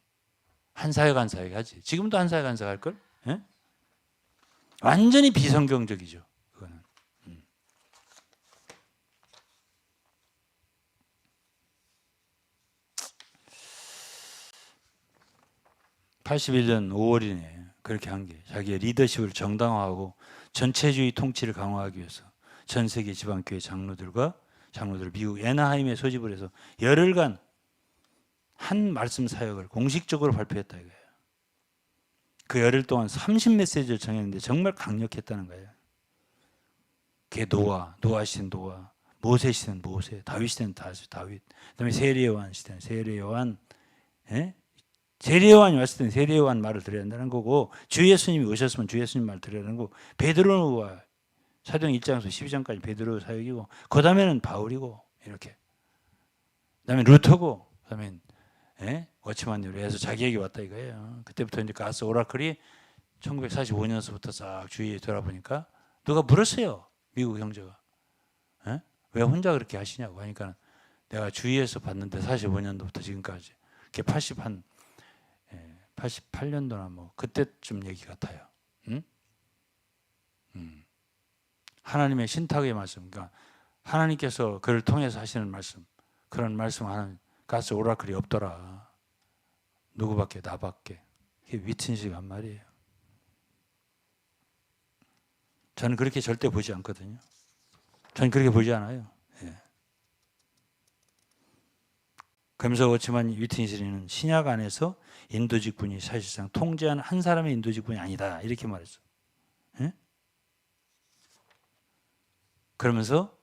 A: 한 사역 하지. 지금도 한 사역 할걸? 완전히 비성경적이죠. 81년 5월이네. 그렇게 한 게 자기의 리더십을 정당화하고 전체주의 통치를 강화하기 위해서 전 세계 지방교회 장로들을 미국 애나하임에 소집을 해서 열흘간 한 말씀 사역을 공식적으로 발표했다 이거예요. 그 열흘 동안 30메시지를 정했는데 정말 강력했다는 거예요. 그게 노아 시대는 노아, 모세 시대는 모세, 다윗 시대는 다윗, 그다음에 세례요한 시대는 세례요한, 세례요한이 왔을 때는 세례요한 말을 들어야 한다는 거고 주 예수님이 오셨으면 주 예수님 말을 들어야 하는 거고 베드로와 사도행 1장에서 12장까지 베드로 사역이고 그 다음에는 바울이고 이렇게 그 다음에 루터고 그 다음에 워치만으로 해서 자기에게 왔다 이거예요. 그때부터 이제 가스 오라클이 1945년서부터 싹 주위에 돌아보니까 누가 물었어요. 미국 형제가 왜 혼자 그렇게 하시냐고 하니까 내가 주위에서 봤는데 45년도부터 지금까지 그게 88년도나 뭐 그때쯤 얘기 같아요. 하나님의 신탁의 말씀, 그러니까 하나님께서 그를 통해서 하시는 말씀, 그런 말씀 하는 가스 오라클이 없더라. 누구밖에 나밖에. 이게 위튼식한 말이에요. 저는 그렇게 절대 보지 않거든요. 저는 그렇게 보지 않아요. 그러면서 그렇지만 위튼시리는 신약 안에서 인도직분이 사실상 통제하는 한 사람의 인도직분이 아니다 이렇게 말했어. 그러면서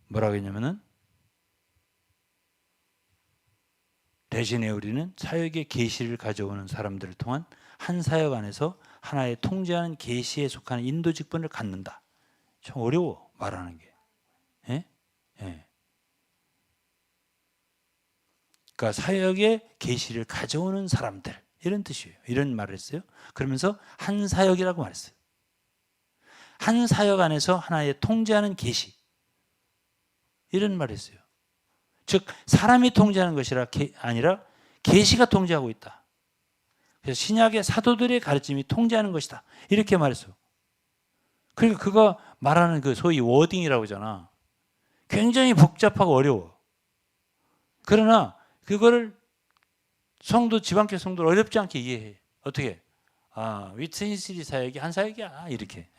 A: 뭐라고 했냐면은 대신에 우리는 사역의 계시를 가져오는 사람들을 통한 한 사역 안에서 하나의 통제하는 계시에 속하는 인도직분을 갖는다. 참 어려워 말하는 게. 그러니까 사역의 계시를 가져오는 사람들 이런 뜻이에요. 이런 말을 했어요. 그러면서 한 사역이라고 말했어요. 한 사역 안에서 하나의 통제하는 계시 이런 말을 했어요. 즉 사람이 통제하는 것이 아니라 계시가 통제하고 있다. 그래서 신약의 사도들의 가르침이 통제하는 것이다. 이렇게 말했어요. 그러니까 그가 말하는 그 소위 워딩이라고 하잖아. 굉장히 복잡하고 어려워. 그러나 그거를 지방교회 성도를 어렵지 않게 이해해. 어떻게? 위트니스 사역이 한 사역이야. 이렇게.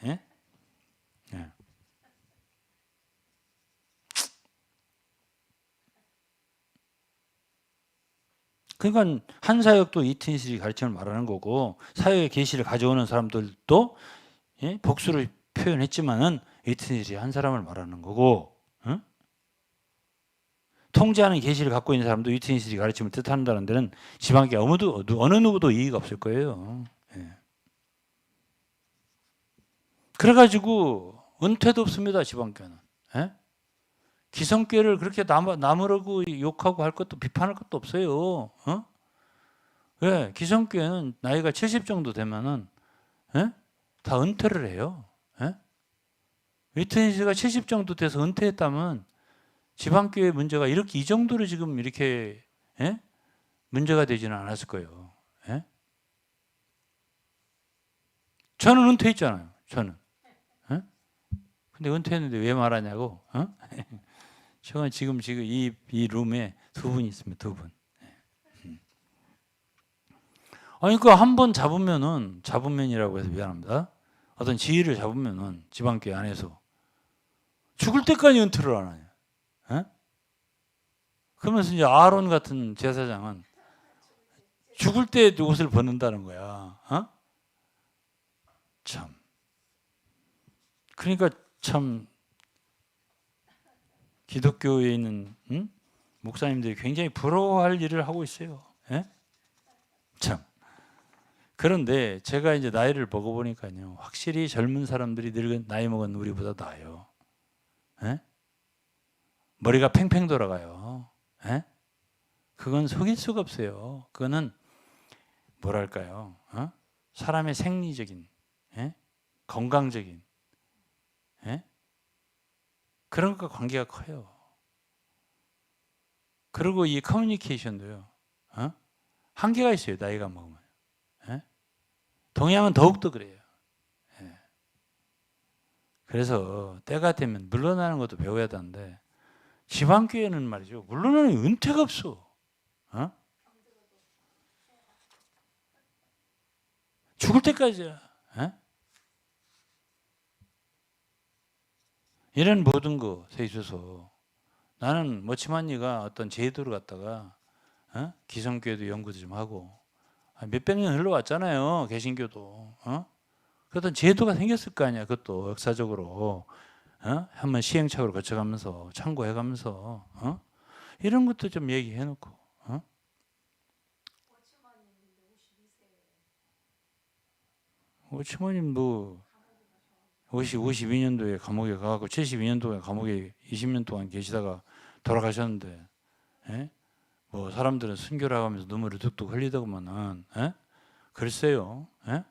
A: 그러니까 한 사역도 이튼실이 가르침을 말하는 거고 사역의 계시를 가져오는 사람들도 예? 복수를 표현했지만은 이튼실이 한 사람을 말하는 거고 응? 통제하는 계시를 갖고 있는 사람도 이튼실이 가르침을 뜻한다는 데는 지방계 아무도 어느 누구도 이의가 없을 거예요. 예. 그래가지고 은퇴도 없습니다. 지방교는. 예? 기성교를 그렇게 나무라고 욕하고 할 것도 비판할 것도 없어요. 어? 왜? 기성교회는 나이가 70 정도 되면은 예? 다 은퇴를 해요. 예? 위트니스가 70 정도 돼서 은퇴했다면 지방교회 문제가 이렇게 이 정도로 지금 이렇게 예? 문제가 되지는 않았을 거예요. 예? 저는 은퇴했잖아요. 저는. 예? 근데 은퇴했는데 왜 말하냐고? 어? 저는 지금 이 룸에 두 분이 있습니다. 두 분. 아니 그 한 번 잡으면이라고 해서 미안합니다. 어떤 지위를 잡으면은 지방교회 안에서 죽을 때까지 은퇴를 안 하냐? 에? 그러면서 이제 아론 같은 제사장은 죽을 때 옷을 벗는다는 거야. 어? 참. 그러니까 참 기독교에 있는 목사님들이 굉장히 부러워할 일을 하고 있어요. 에? 참. 그런데 제가 이제 나이를 먹어보니까요, 확실히 젊은 사람들이 나이 먹은 우리보다 나아요. 에? 머리가 팽팽 돌아가요. 에? 그건 속일 수가 없어요. 그거는 뭐랄까요? 어? 사람의 생리적인, 에? 건강적인, 에? 그런 것과 관계가 커요. 그리고 이 커뮤니케이션도요, 어? 한계가 있어요. 나이가 먹으면. 에? 동양은 더욱더 그래요. 에. 그래서 때가 되면 물러나는 것도 배워야 되는데 지방교회는 말이죠. 물러나는 은퇴가 없어. 어? 죽을 때까지야. 에? 이런 모든 것에 있어서 나는 머치만니가 어떤 제도를 갖다가 어? 기성교회도 연구도 좀 하고 몇백 년 흘러왔잖아요. 개신교도. 어? 그랬던 제도가 생겼을 거 아니야. 그것도 역사적으로 어? 한번 시행착오를 거쳐가면서 참고해가면서 어? 이런 것도 좀 얘기해놓고 어? 오치마님도 52년도에 감옥에 가고 72년도에 감옥에 20년 동안 계시다가 돌아가셨는데 예? 뭐 사람들은 순교를 하면서 눈물을 뚝뚝 흘리더구만은 예? 글쎄요. 예?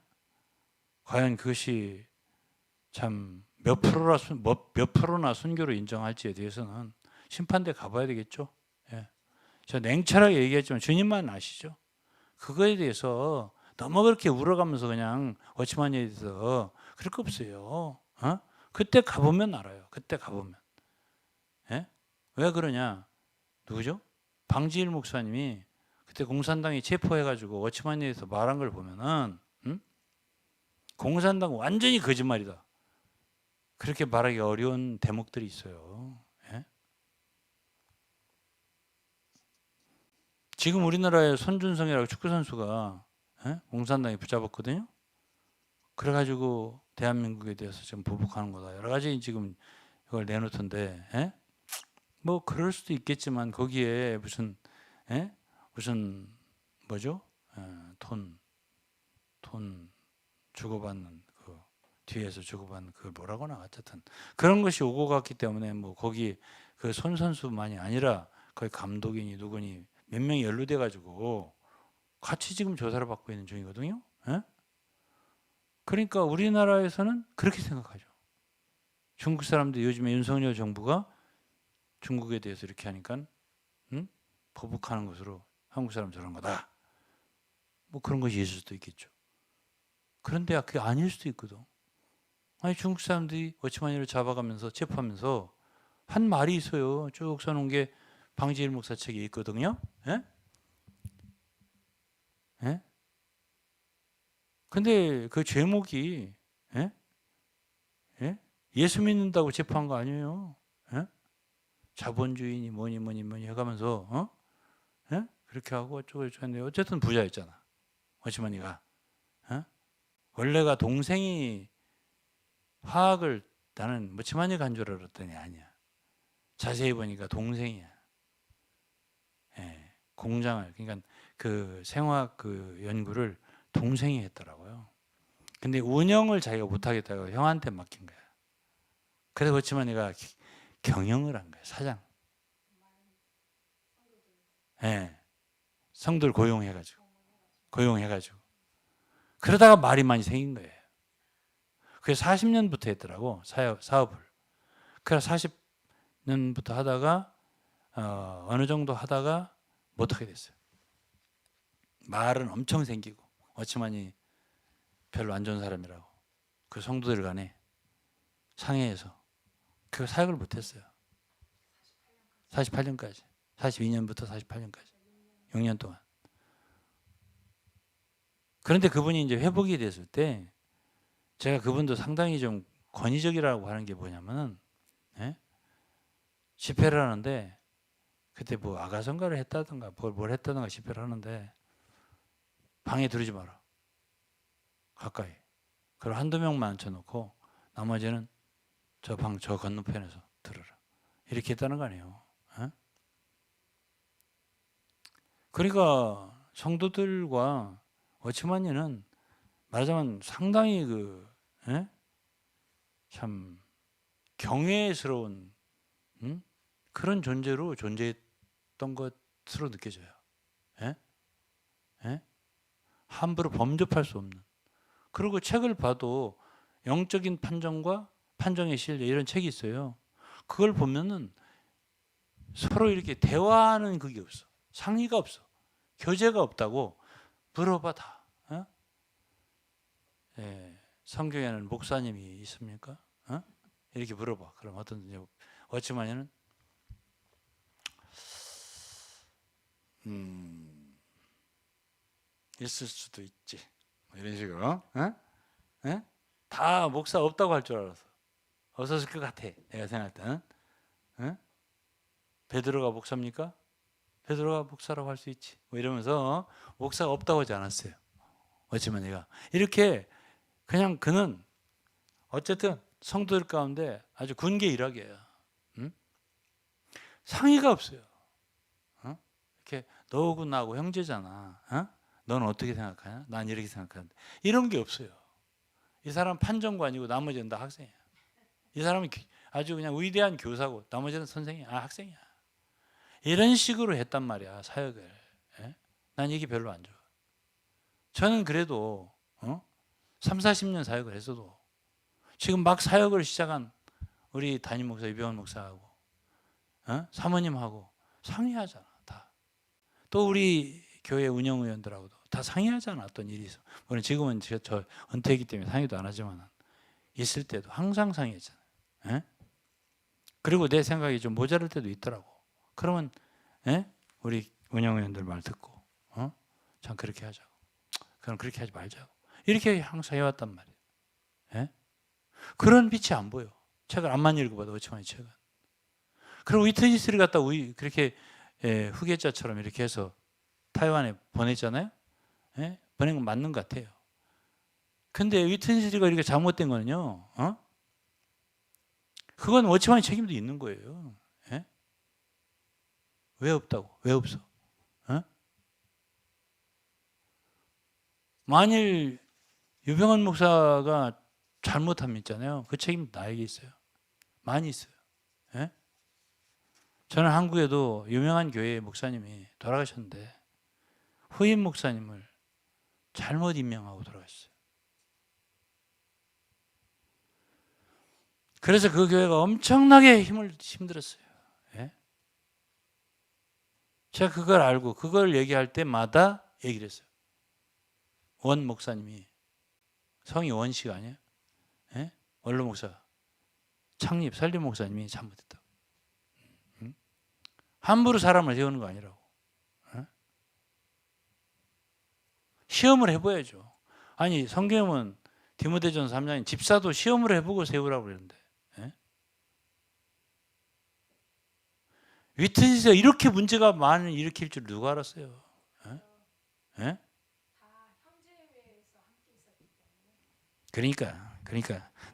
A: 과연 그것이 참 몇 프로나 순교로 인정할지에 대해서는 심판대 가봐야 되겠죠. 예. 저 냉철하게 얘기했지만 주님만 아시죠. 그거에 대해서 너무 그렇게 울어가면서 그냥 워치만에 대해서 그럴 거 없어요. 어? 그때 가보면 알아요. 그때 가보면. 예? 왜 그러냐? 누구죠? 방지일 목사님이 그때 공산당이 체포해가지고 워치만에 대해서 말한 걸 보면은 공산당 완전히 거짓말이다. 그렇게 말하기 어려운 대목들이 있어요. 예? 지금 우리나라에 손준성이라고 축구선수가 예? 공산당이 붙잡았거든요. 그래가지고 대한민국에 대해서 지금 보복하는 거다. 여러 가지 지금 이걸 내놓던데 예? 뭐 그럴 수도 있겠지만 거기에 무슨 예? 무슨 뭐죠? 돈 주고받는 그 뒤에서 주고받는 그 뭐라고나 어쨌든 그런 것이 오고 갔기 때문에 뭐 거기 그 손 선수만이 아니라 거기 감독이니 누구니 몇 명이 연루돼 가지고 같이 지금 조사를 받고 있는 중이거든요. 예? 그러니까 우리나라에서는 그렇게 생각하죠. 중국 사람들 요즘에 윤석열 정부가 중국에 대해서 이렇게 하니까 보복하는 것으로 한국 사람 저런 거다. 뭐 그런 것이 있을 수도 있겠죠. 그런데 그게 아닐 수도 있거든. 아니 중국 사람들이 워치마니를 잡아가면서 체포하면서 한 말이 있어요. 쭉 써놓은 게 방지일 목사 책에 있거든요. 예? 예? 근데 그 제목이 예? 예? 예수 믿는다고 체포한 거 아니에요. 예? 자본주의니 뭐니 해가면서 어? 예? 그렇게 하고 어쩌고 저쩌고 했는데 어쨌든 부자였잖아. 어치머니가. 어? 원래가 동생이 화학을 나는 어치머니가 한 줄 알았더니 아니야. 자세히 보니까 동생이야. 예, 공장을 그러니까 그 생화학 그 연구를 동생이 했더라고요. 근데 운영을 자기가 못하겠다고 형한테 맡긴 거야. 그래서 어치머니가 경영을 한 거야. 사장. 예, 성들 고용해가지고. 그러다가 말이 많이 생긴 거예요. 그래서 40년부터 했더라고 사업을. 그래서 40년부터 하다가 어느 정도 하다가 못하게 됐어요. 말은 엄청 생기고 어치만이 별로 안 좋은 사람이라고 그 성도들 간에 상해해서 그 사역을 못했어요. 48년까지 42년부터 48년까지 6년 동안. 그런데 그분이 이제 회복이 됐을 때 제가 그분도 상당히 좀 권위적이라고 하는 게 뭐냐면은 예? 집회를 하는데 그때 뭐 아가성가를 했다든가 뭘 했다든가 집회를 하는데 방에 들이지 마라. 가까이. 그리고 한두 명만 앉혀놓고 나머지는 저 건너편에서 들어라. 이렇게 했다는 거 아니에요. 예? 그러니까 성도들과 어치만니는 말하자면 상당히 예? 참 경외스러운 그런 존재로 존재했던 것으로 느껴져요. 예? 예? 함부로 범접할 수 없는. 그리고 책을 봐도 영적인 판정과 판정의 신뢰 이런 책이 있어요. 그걸 보면은 서로 이렇게 대화하는 그게 없어. 상의가 없어. 교제가 없다고 물어봐 다. 어? 예, 성경에는 목사님이 있습니까? 어? 이렇게 물어봐. 그럼 어찌만이는 있을 수도 있지. 뭐 이런 식으로. 어? 어? 다 목사 없다고 할 줄 알았어. 없었을 것 같아. 내가 생각할 때는. 어? 베드로가 목사입니까? 베드로가 목사라고 할 수 있지. 뭐 이러면서 목사가 없다고 하지 않았어요. 어찌만 얘가 이렇게 그냥 그는 어쨌든 성도들 가운데 아주 군계 일학이에요. 응? 상의가 없어요. 어? 이렇게 너하고 나하고 형제잖아. 어? 너는 어떻게 생각하냐? 난 이렇게 생각하는데 이런 게 없어요. 이 사람 판정관이고 나머지는 다 학생이야. 이 사람은 아주 그냥 위대한 교사고 나머지는 선생이야. 학생이야. 이런 식으로 했단 말이야 사역을. 예? 난 이게 별로 안 좋아. 저는 그래도 3, 40년 사역을 했어도 지금 막 사역을 시작한 우리 담임 목사 이병헌 목사하고 사모님하고 상의하잖아 다. 또 우리 교회 운영위원들하고도 다 상의하잖아. 어떤 일이 있어. 물론 지금은 저 은퇴했기 때문에 상의도 안 하지만 있을 때도 항상 상의했잖아요. 예? 그리고 내 생각이 좀 모자랄 때도 있더라고. 그러면 우리 운영위원들 말 듣고 참 그렇게 하자고. 그럼 그렇게 하지 말자고. 이렇게 항상 해왔단 말이에요. 예? 그런 빛이 안 보여. 책을 안만 읽어봐도 어찌만이 책은. 그리고 위트니스를 갖다 그렇게 후계자처럼 이렇게 해서 타이완에 보냈잖아요. 예? 보낸 건 맞는 것 같아요. 근데 위트니스가 이렇게 잘못된 거는요. 그건 어찌만이 책임도 있는 거예요. 예? 왜 없다고? 왜 없어? 만일 유병헌 목사가 잘못하면 있잖아요. 그 책임 나에게 있어요. 많이 있어요. 예? 저는 한국에도 유명한 교회 목사님이 돌아가셨는데 후임 목사님을 잘못 임명하고 돌아가셨어요. 그래서 그 교회가 엄청나게 힘들었어요. 예? 제가 그걸 알고 그걸 얘기할 때마다 얘기를 했어요. 원 목사님이 성이 원 씨가 아니에요? 예? 원로 목사 설립 목사님이 잘못했다고. 함부로 사람을 세우는 거 아니라고. 예? 시험을 해봐야죠. 아니 성경은 디모데전서 3장에 집사도 시험을 해보고 세우라고 그러는데 위트니스가 이렇게 문제가 많은 일으킬 줄 누가 알았어요? 에? 에? 그러니까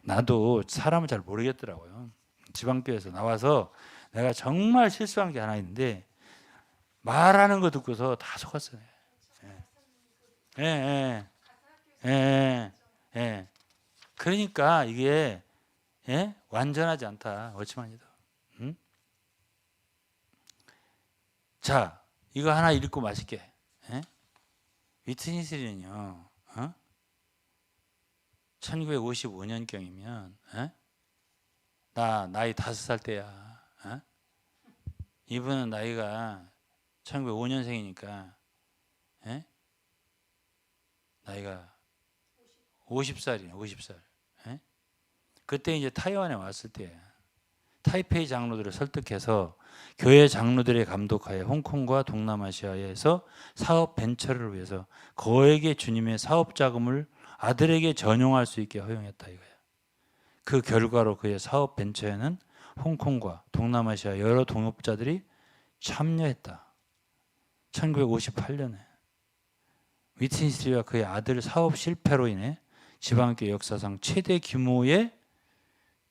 A: 나도 사람을 잘 모르겠더라고요. 지방교회에서 나와서 내가 정말 실수한 게 하나 있는데 말하는 거 듣고서 다 속았어요. 예, 예, 예, 예, 예. 그러니까 이게 예? 완전하지 않다. 어찌만이도. 응? 자, 이거 하나 읽고 마실게. 예? 위트니스는요. 1955년경이면 나 나이 5살 때야. 이분은 나이가 1905년생이니까 나이가 50살이네. 50살. 그때 이제 타이완에 왔을 때 타이페이 장로들을 설득해서 교회 장로들의 감독하에 홍콩과 동남아시아에서 사업 벤처를 위해서 거액의 주님의 사업 자금을 아들에게 전용할 수 있게 허용했다 이거예요. 그 결과로 그의 사업 벤처에는 홍콩과 동남아시아 여러 동업자들이 참여했다. 1958년에 위트니스리와 그의 아들 사업 실패로 인해 지방교회 역사상 최대 규모의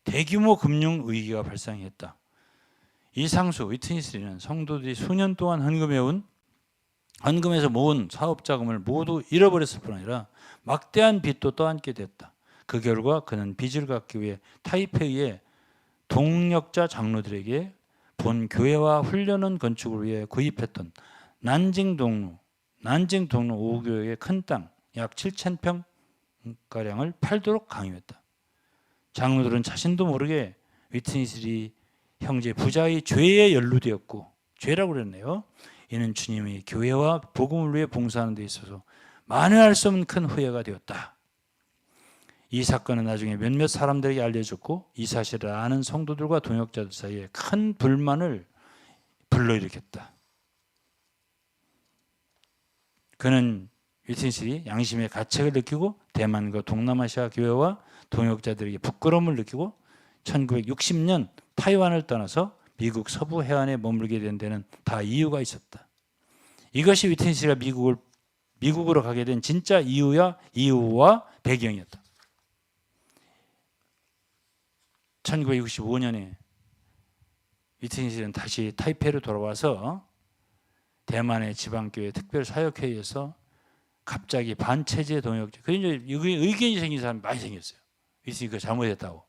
A: 대규모 금융 위기가 발생했다. 이 상수 위트니스리는 성도들이 수년 동안 헌금에서 모은 사업 자금을 모두 잃어버렸을 뿐 아니라 막대한 빚도 떠안게 됐다. 그 결과 그는 빚을 갚기 위해 타이페이의 동력자 장로들에게 본 교회와 훈련원 건축을 위해 구입했던 난징 동로 5교의 큰 땅 약 7,000평 가량을 팔도록 강요했다. 장로들은 자신도 모르게 위트니스리 형제 부자의 죄에 연루되었고 죄라고 그랬네요. 이는 주님의 교회와 복음을 위해 봉사하는 데 있어서 만회할 수 없는 큰 후회가 되었다. 이 사건은 나중에 몇몇 사람들에게 알려졌고 이 사실을 아는 성도들과 동역자들 사이에 큰 불만을 불러일으켰다. 그는 위트니스리 양심의 가책을 느끼고 대만과 동남아시아 교회와 동역자들에게 부끄러움을 느끼고 1960년 타이완을 떠나서 미국 서부 해안에 머물게 된 데는 다 이유가 있었다. 이것이 위트니스리가 미국으로 가게 된 진짜 이유와 배경이었다. 1965년에 위트니스리는 다시 타이페이로 돌아와서 대만의 지방교회 특별사역회의에서 갑자기 반체제 동역자, 그러니까 의견이 생긴 사람이 많이 생겼어요. 위트니스리가 잘못했다고.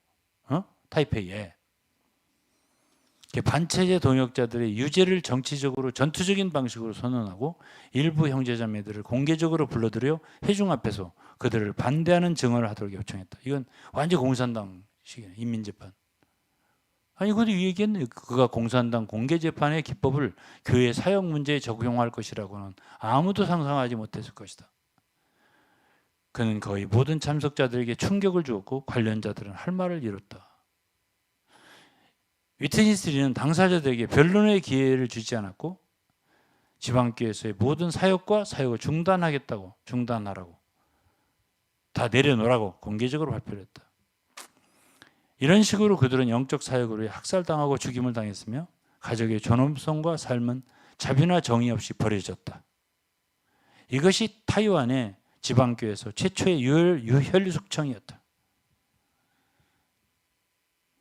A: 타이페이에. 반체제 동역자들의 유죄를 정치적으로 전투적인 방식으로 선언하고 일부 형제자매들을 공개적으로 불러들여 회중 앞에서 그들을 반대하는 증언을 하도록 요청했다. 이건 완전 공산당식이네. 인민재판. 아니 그것도 얘기했네. 그가 공산당 공개재판의 기법을 교회 사역 문제에 적용할 것이라고는 아무도 상상하지 못했을 것이다. 그는 거의 모든 참석자들에게 충격을 주었고 관련자들은 할 말을 잃었다. 위트니스리는 당사자들에게 변론의 기회를 주지 않았고 지방교회에서의 모든 사역과 사역을 중단하라고 다 내려놓으라고 공개적으로 발표를 했다. 이런 식으로 그들은 영적 사역으로 위해 학살당하고 죽임을 당했으며 가족의 존엄성과 삶은 자비나 정의 없이 버려졌다. 이것이 타이완의 지방교회에서 최초의 유혈속청이었다.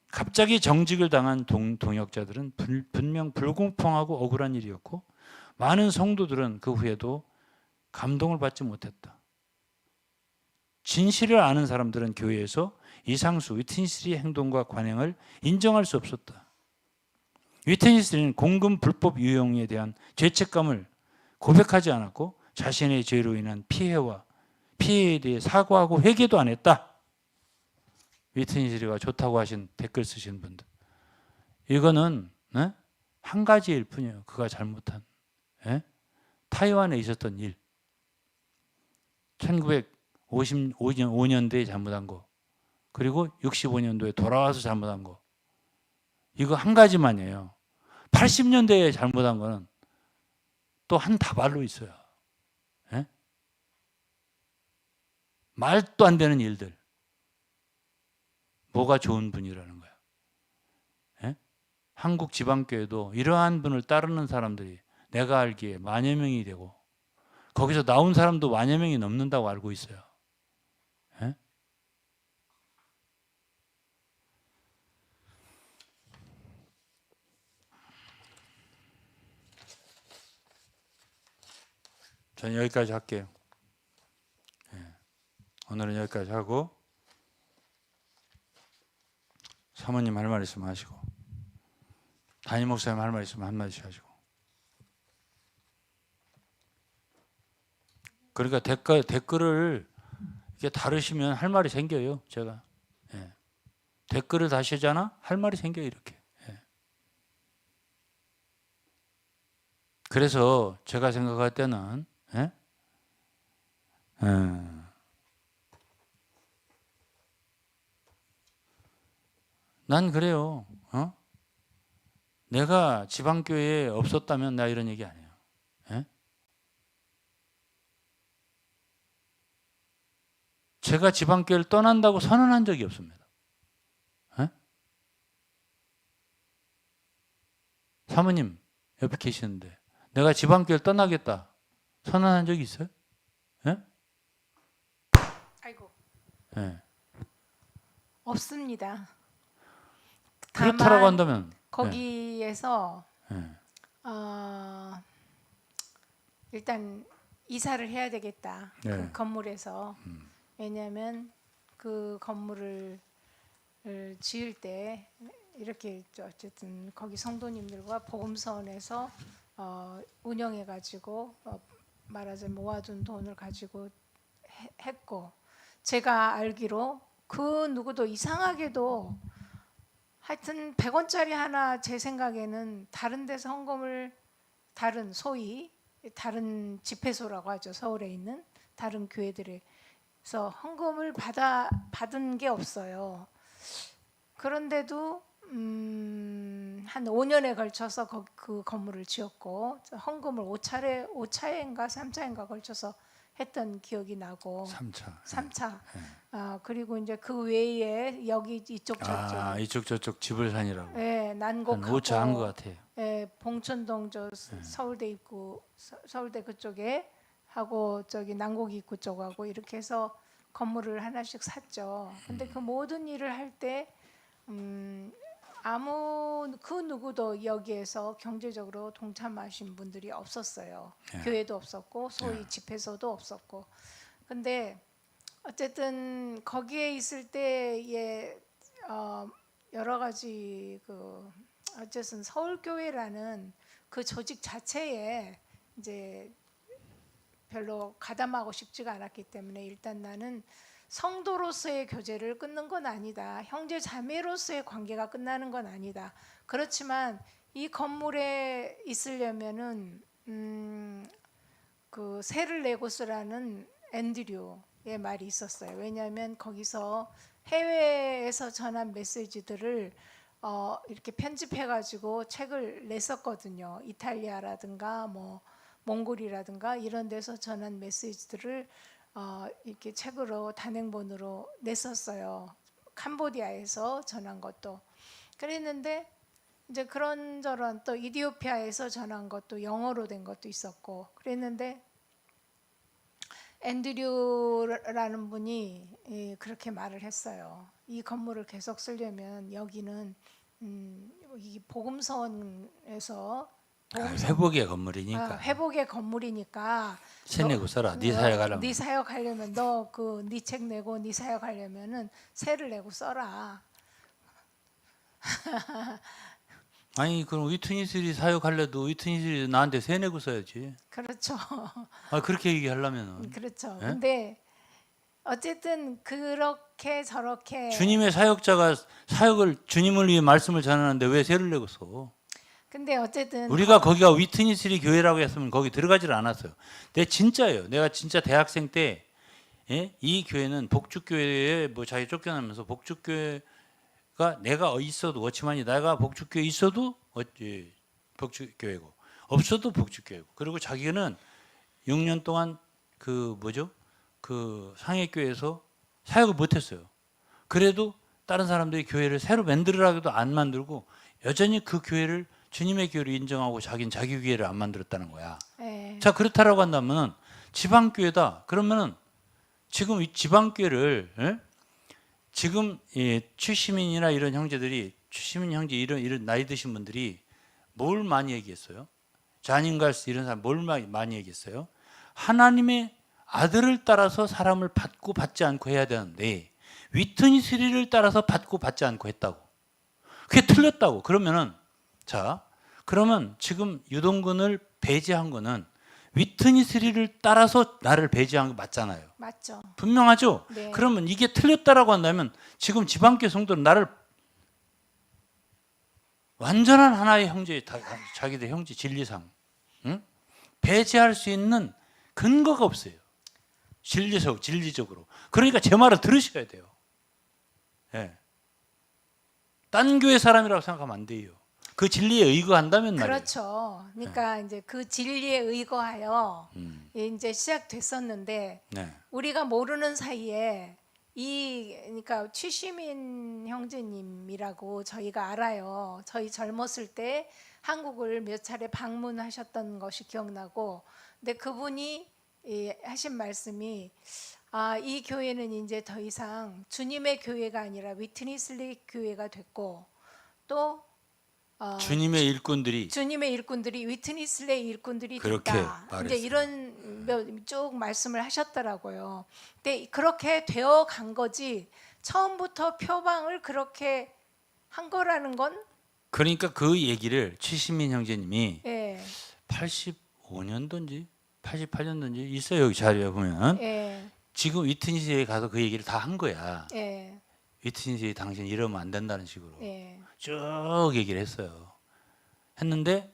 A: 갑자기 정직을 당한 동역자들은 분명 불공평하고 억울한 일이었고 많은 성도들은 그 후에도 감동을 받지 못했다. 진실을 아는 사람들은 교회에서 이상수 위트니스리의 행동과 관행을 인정할 수 없었다. 위트니스리는 공금 불법 유용에 대한 죄책감을 고백하지 않았고 자신의 죄로 인한 피해에 대해 사과하고 회개도 안 했다. 위트니스리가 좋다고 하신 댓글 쓰신 분들, 이거는 한 가지일 뿐이에요. 그가 잘못한 타이완에 있었던 일, 1955년도에 잘못한 거, 그리고 65년도에 돌아와서 잘못한 거, 이거 한 가지만이에요. 80년대에 잘못한 거는 또 한 다발로 있어요. 말도 안 되는 일들. 뭐가 좋은 분이라는 거야. 한국 지방교회도 이러한 분을 따르는 사람들이 내가 알기에 만여 명이 되고 거기서 나온 사람도 만여 명이 넘는다고 알고 있어요. 예? 저는 여기까지 할게요. 예. 오늘은 여기까지 하고 사모님 할 말 있으면 하시고 담임 목사님 할 말 있으면 한마디씩 하시고. 그러니까 댓글을 이렇게 다루시면 할 말이 생겨요. 제가 예. 댓글을 다시잖아 할 말이 생겨요. 이렇게. 예. 그래서 제가 생각할 때는 예? 난 그래요. 내가 지방교회에 없었다면 나 이런 얘기 안 해요. 예? 제가 지방교회를 떠난다고 선언한 적이 없습니다. 예? 사모님 옆에 계시는데 내가 지방교회를 떠나겠다 선언한 적이 있어요? 예?
B: 아이고.
A: 예.
B: 없습니다.
A: 그렇다라고 한다면
B: 거기에서
A: 예.
B: 일단 이사를 해야 되겠다.
A: 네.
B: 그 건물에서. 왜냐하면 그 건물을 지을 때 이렇게 어쨌든 거기 성도님들과 복음서원에서 운영해 가지고 말하자면 모아둔 돈을 가지고 했고, 제가 알기로 그 누구도 이상하게도 하여튼 100원짜리 하나 제 생각에는 다른 데서 헌금을 다른 소위 다른 집회소라고 하죠. 서울에 있는 다른 교회들에서 헌금을 받은 게 없어요. 그런데도 한 5년에 걸쳐서 그 건물을 지었고 헌금을 5차례인가 3차인가 걸쳐서 했던 기억이 나고 3차. 그리고 이제 그 외에 여기 이쪽 저쪽
A: 이쪽 저쪽 집을 산이라고.
B: 네, 난곡하고
A: 5차 한 것 같아요.
B: 네, 봉천동 저 서울대 입구 서울대 그쪽에 하고 저기 난곡 입구 쪽하고 이렇게 해서 건물을 하나씩 샀죠. 근데 그 모든 일을 할 때 그 누구도 여기에서 경제적으로 동참하신 분들이 없었어요. 교회도 없었고 소위 집회소도 없었고. 근데 어쨌든 거기에 있을 때의 여러 가지 어쨌든 서울교회라는 그 조직 자체에 이제 별로 가담하고 싶지가 않았기 때문에 일단 나는 성도로서의 교제를 끊는 건 아니다. 형제 자매로서의 관계가 끝나는 건 아니다. 그렇지만 이 건물에 있으려면은 그 세를 내고 쓰라는 앤드류의 말이 있었어요. 왜냐하면 거기서 해외에서 전한 메시지들을 이렇게 편집해가지고 책을 냈었거든요. 이탈리아라든가 뭐 몽골이라든가 이런 데서 전한 메시지들을 이렇게 책으로 단행본으로 냈었어요. 캄보디아에서 전한 것도 그랬는데 이제 그런저런 또 이디오피아에서 전한 것도 영어로 된 것도 있었고 그랬는데 앤드류라는 분이 그렇게 말을 했어요. 이 건물을 계속 쓰려면 여기는 이 복음서원에서
A: 회복의 건물이니까.
B: 회복의 건물이니까
A: 세 내고 써라. 네 사역하려면.
B: 네 사역하려면 너 그 네 책 내고 네 사역하려면은 세를 내고 써라.
A: 아니 그럼 위트니스들이 사역할래도 위트니스들이 나한테 세 내고 써야지.
B: 그렇죠.
A: 그렇게 얘기하려면은.
B: 그렇죠.
A: 예?
B: 근데 어쨌든 그렇게 저렇게
A: 주님의 사역자가 사역을 주님을 위해 말씀을 전하는데 왜 세를 내고 써?
B: 근데 어쨌든
A: 우리가 거기가 위트니스리 교회라고 했으면 거기 들어가지를 않았어요. 진짜예요. 내가 진짜 대학생 때 이 교회는 복주교회에 뭐 자기 쫓겨나면서 복주교회가 내가 있어도 워치만이 내가 복주교회에 있어도 복주교회고 없어도 복주교회고 그리고 자기는 6년 동안 그 상해교회에서 사역을 못했어요. 그래도 다른 사람들이 교회를 새로 만들으라고 해도 안 만들고 여전히 그 교회를 주님의 교회로 인정하고 자기는 자기 교회를 안 만들었다는 거야.
B: 예.
A: 자, 그렇다라고 한다면 지방교회다. 그러면은 지금 이 지방교회를 지금 추시민이나 이런 형제들이 추시민 형제 이런 나이 드신 분들이 뭘 많이 얘기했어요? 자닌갈스 이런 사람 뭘 많이 얘기했어요? 하나님의 아들을 따라서 사람을 받고 받지 않고 해야 되는데 위트니스리를 따라서 받고 받지 않고 했다고. 그게 틀렸다고. 그러면 지금 유동근을 배제한 거는 위트니스리를 따라서 나를 배제한 거 맞잖아요.
B: 맞죠.
A: 분명하죠?
B: 네.
A: 그러면 이게 틀렸다라고 한다면 지금 지방교회 성도는 나를 완전한 하나의 형제, 자기들 형제 진리상 배제할 수 있는 근거가 없어요. 진리적으로. 그러니까 제 말을 들으셔야 돼요. 예. 딴 교회 사람이라고 생각하면 안 돼요. 그 진리에 의거한다면 말이에요.
B: 그렇죠. 그러니까 이제 그 진리에 의거하여
A: 음.
B: 이제 시작됐었는데
A: 네.
B: 우리가 모르는 사이에 그러니까 최시민 형제님이라고 저희가 알아요. 저희 젊었을 때 한국을 몇 차례 방문하셨던 것이 기억나고, 근데 그분이 하신 말씀이 이 교회는 이제 더 이상 주님의 교회가 아니라 위트니슬리 교회가 됐고 또
A: 주님의 일꾼들이
B: 주님의 일꾼들이 위트니슬레이 일꾼들이
A: 그렇게
B: 됐다. 이제
A: 말했어요.
B: 이런 쭉 말씀을 하셨더라고요. 근데 그렇게 되어 간 거지 처음부터 표방을 그렇게 한 거라는 건
A: 그러니까 그 얘기를 최신민 형제님이
B: 예,
A: 85년도인지 88년도인지 있어요. 여기 자료에 보면
B: 예,
A: 지금 위트니스에 가서 그 얘기를 다 한 거야.
B: 예,
A: 위트니스에 당신 이러면 안 된다는 식으로
B: 예,
A: 쭉 얘기를 했어요. 했는데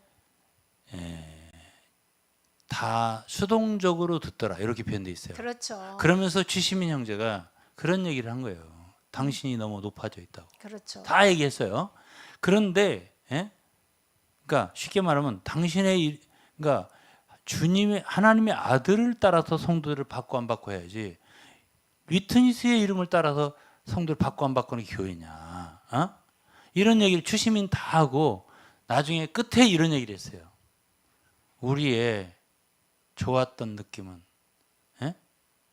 A: 다 수동적으로 듣더라 이렇게 표현돼 있어요.
B: 그렇죠.
A: 그러면서 최시민 형제가 그런 얘기를 한 거예요. 당신이 너무 높아져 있다고.
B: 그렇죠.
A: 다 얘기했어요. 그런데 그러니까 쉽게 말하면 그러니까 주님의 하나님의 아들을 따라서 성도들을 받고 안 받고 해야지 위트니스의 이름을 따라서 성도를 받고 안 받고는 교회냐? 이런 얘기를 추시민 다 하고 나중에 끝에 이런 얘기를 했어요. 우리의 좋았던 느낌은,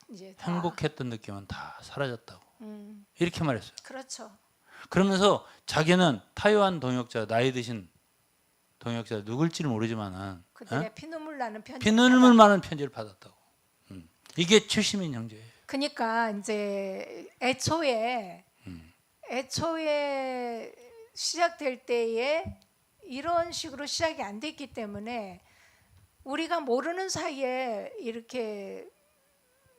B: 이제 다,
A: 행복했던 느낌은 다 사라졌다고.
B: 음,
A: 이렇게 말했어요.
B: 그렇죠.
A: 그러면서 자기는 타이완 동역자, 나이 드신 동역자 누굴지는 모르지만은
B: 그들의 피눈물 나는 편지.
A: 피눈물 많은 편지를 받았다고. 이게 최시민 형제예요.
B: 그러니까 이제 애초에 시작될 때에 이런 식으로 시작이 안 됐기 때문에 우리가 모르는 사이에 이렇게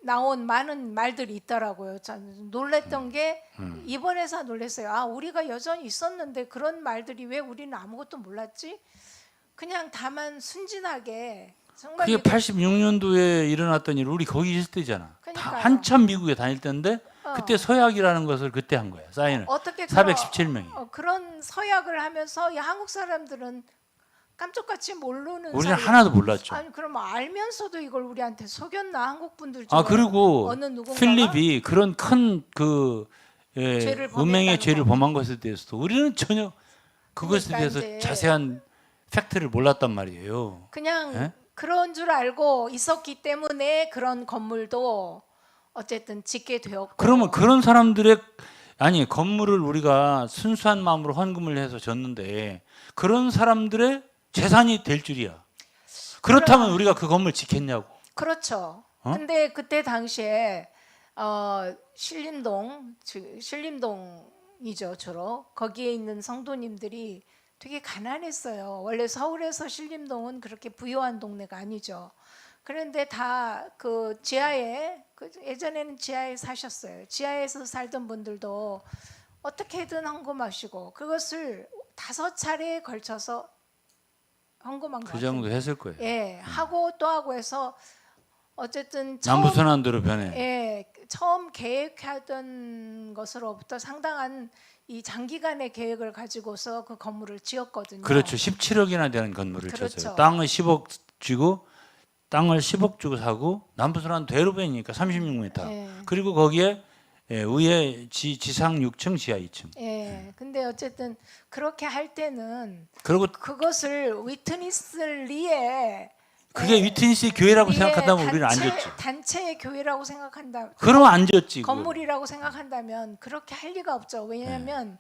B: 나온 많은 말들이 있더라고요. 전 놀랬던 게 이번에서 놀랐어요. 우리가 여전히 있었는데 그런 말들이 왜 우리는 아무것도 몰랐지? 그냥 다만 순진하게 정말
A: 그게
B: 이거-
A: 86년도에 일어났던 일, 우리 거기 있을 때잖아. 다
B: 그러니까요.
A: 한참 미국에 다닐 때인데 그때
B: 어.
A: 서약이라는 것을 그때 한 거야. 사인을.
B: 어떻게
A: 417명이.
B: 그런 서약을 하면서 이 한국 사람들은 깜짝같이 모르는
A: 우리는
B: 사이에-
A: 하나도 몰랐죠.
B: 아니 그럼 알면서도 이걸 우리한테 속였나 한국 분들 중에
A: 그리고
B: 어느 누군가가
A: 필립이 그런 큰
B: 죄를
A: 운명의
B: 범했다는
A: 죄를
B: 거.
A: 범한 것에 대해서도 우리는 전혀 그것에
B: 그러니까
A: 대해서
B: 이제
A: 자세한 팩트를 몰랐단 말이에요.
B: 그냥
A: 예?
B: 그런 줄 알고 있었기 때문에 그런 건물도 어쨌든 짓게 되었고.
A: 그러면 그런 사람들의 건물을 우리가 순수한 마음으로 헌금을 해서 줬는데 그런 사람들의 재산이 될 줄이야. 그렇다면 우리가 그 건물 지켰냐고.
B: 그렇죠.
A: 어?
B: 근데 그때 당시에 신림동이죠 주로 거기에 있는 성도님들이 되게 가난했어요. 원래 서울에서 신림동은 그렇게 부유한 동네가 아니죠. 그런데 다 그 지하에 예전에는 지하에 사셨어요. 지하에서 살던 분들도 어떻게든 헌금하시고 그것을 5차례에 걸쳐서 헌금한 것
A: 그 정도
B: 같아요.
A: 했을 거예요.
B: 예, 하고 또 하고 해서 어쨌든
A: 남부선안도로 변해.
B: 처음 계획하던 것으로부터 상당한 이 장기간의 계획을 가지고서 그 건물을 지었거든요.
A: 그렇죠. 17억이나 되는 건물을
B: 그렇죠.
A: 쳤어요. 땅을 10억 주고 땅을 10억 주고 사고 남부선안 대로변이니까 36m.
B: 예.
A: 그리고 거기에 예, 위에 지상 6층, 지하 2층.
B: 예. 근데 어쨌든 그렇게 할 때는
A: 그리고
B: 그것을 위트니스리에
A: 그게 위트니스 교회라고 생각한다면 우리는 안
B: 단체,
A: 졌지.
B: 단체의 교회라고 생각한다.
A: 그러면 안 졌지. 그거.
B: 건물이라고 생각한다면 그렇게 할 리가 없죠. 왜냐하면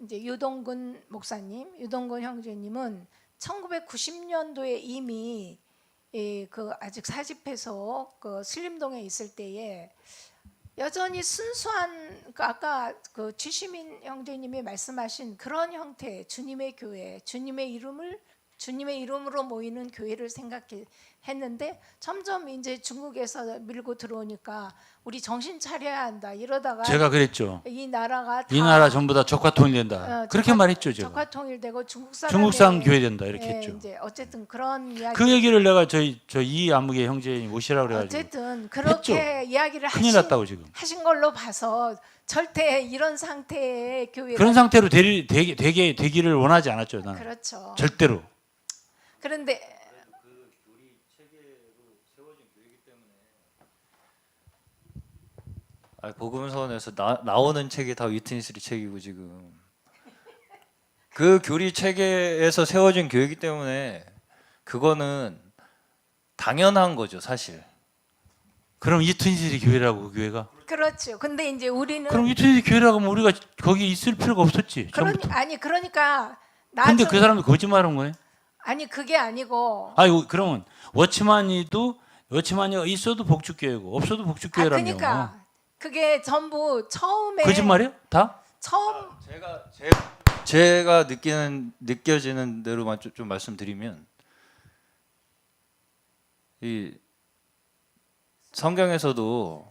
B: 이제 유동근 목사님, 유동근 형제님은 1990년도에 이미 그 아직 사집해서 그 신림동에 있을 때에 여전히 순수한 그 아까 그 지시민 형제님이 말씀하신 그런 형태 주님의 교회, 주님의 이름으로 모이는 교회를 생각했는데 점점 이제 중국에서 밀고 들어오니까 우리 정신 차려야 한다 이러다가
A: 제가 그랬죠.
B: 이 나라가
A: 이 나라 전부 다 적화 통일된다. 그렇게 말했죠, 제가.
B: 적화 통일되고
A: 중국산 교회 된다 이렇게 했죠.
B: 이제 어쨌든 그런 이야기.
A: 그 얘기를 내가 저 이아무개 형제님 오시라고 그래가지고
B: 어쨌든 그렇게 이야기를
A: 큰일 났다고 지금.
B: 하신 걸로 봐서 절대 이런 상태의 교회가
A: 그런 상태로 되기를 원하지 않았죠, 나는.
B: 그렇죠.
A: 절대로.
B: 그런데
C: 복음서원에서 나오는 책이 다 위트니스리 책이고 지금 그 교리 체계에서 세워진 교회이기 때문에 그거는 당연한 거죠, 사실.
A: 그럼 이트니스 교회라고 그 교회가?
B: 그렇죠. 근데 이제 우리는
A: 그럼 이트니스 교회라고 하면 우리가 거기 있을 필요가 없었지. 처음부터.
B: 그러니까
A: 근데 그 사람도 거짓말한 거예요?
B: 아니 그게 아니고
A: 그러면 워치만이 있어도 복죽교회고 없어도 복죽교회라며.
B: 그러니까 그게 전부 처음에
A: 거짓말이야? 다?
B: 처음
C: 제가 느껴지는 대로만 좀 말씀드리면 이 성경에서도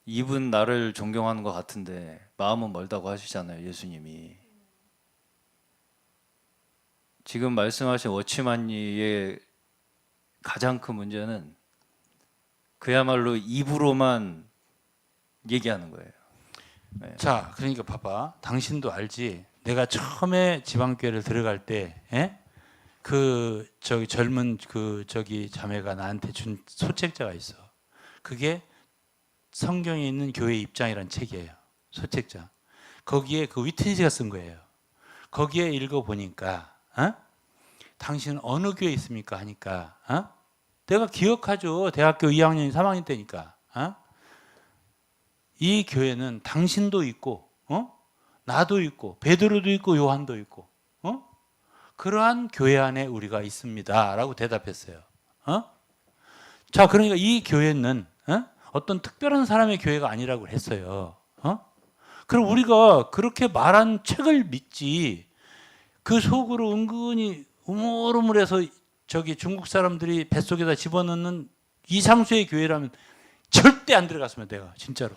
C: 입은 나를 존경하는 것 같은데 마음은 멀다고 하시잖아요, 예수님이. 지금 말씀하신 워치만니의 가장 큰 문제는 그야말로 입으로만 얘기하는 거예요. 네.
A: 자, 그러니까 봐봐. 당신도 알지. 내가 처음에 지방교회를 들어갈 때, 그 젊은 자매가 나한테 준 소책자가 있어. 그게 성경에 있는 교회 입장이라는 책이에요. 소책자. 거기에 그 위트니스가 쓴 거예요. 거기에 읽어 보니까, 당신은 어느 교회에 있습니까? 하니까, 내가 기억하죠. 대학교 2학년, 3학년 때니까. 이 교회는 당신도 있고, 나도 있고, 베드로도 있고, 요한도 있고, 그러한 교회 안에 우리가 있습니다라고 대답했어요. 자, 그러니까 이 교회는 어떤 특별한 사람의 교회가 아니라고 했어요. 그럼 우리가 그렇게 말한 책을 믿지. 그 속으로 은근히 우물우물해서 중국 사람들이 뱃속에다 집어넣는 이상수의 교회라면 절대 안 들어갔으면 내가 진짜로.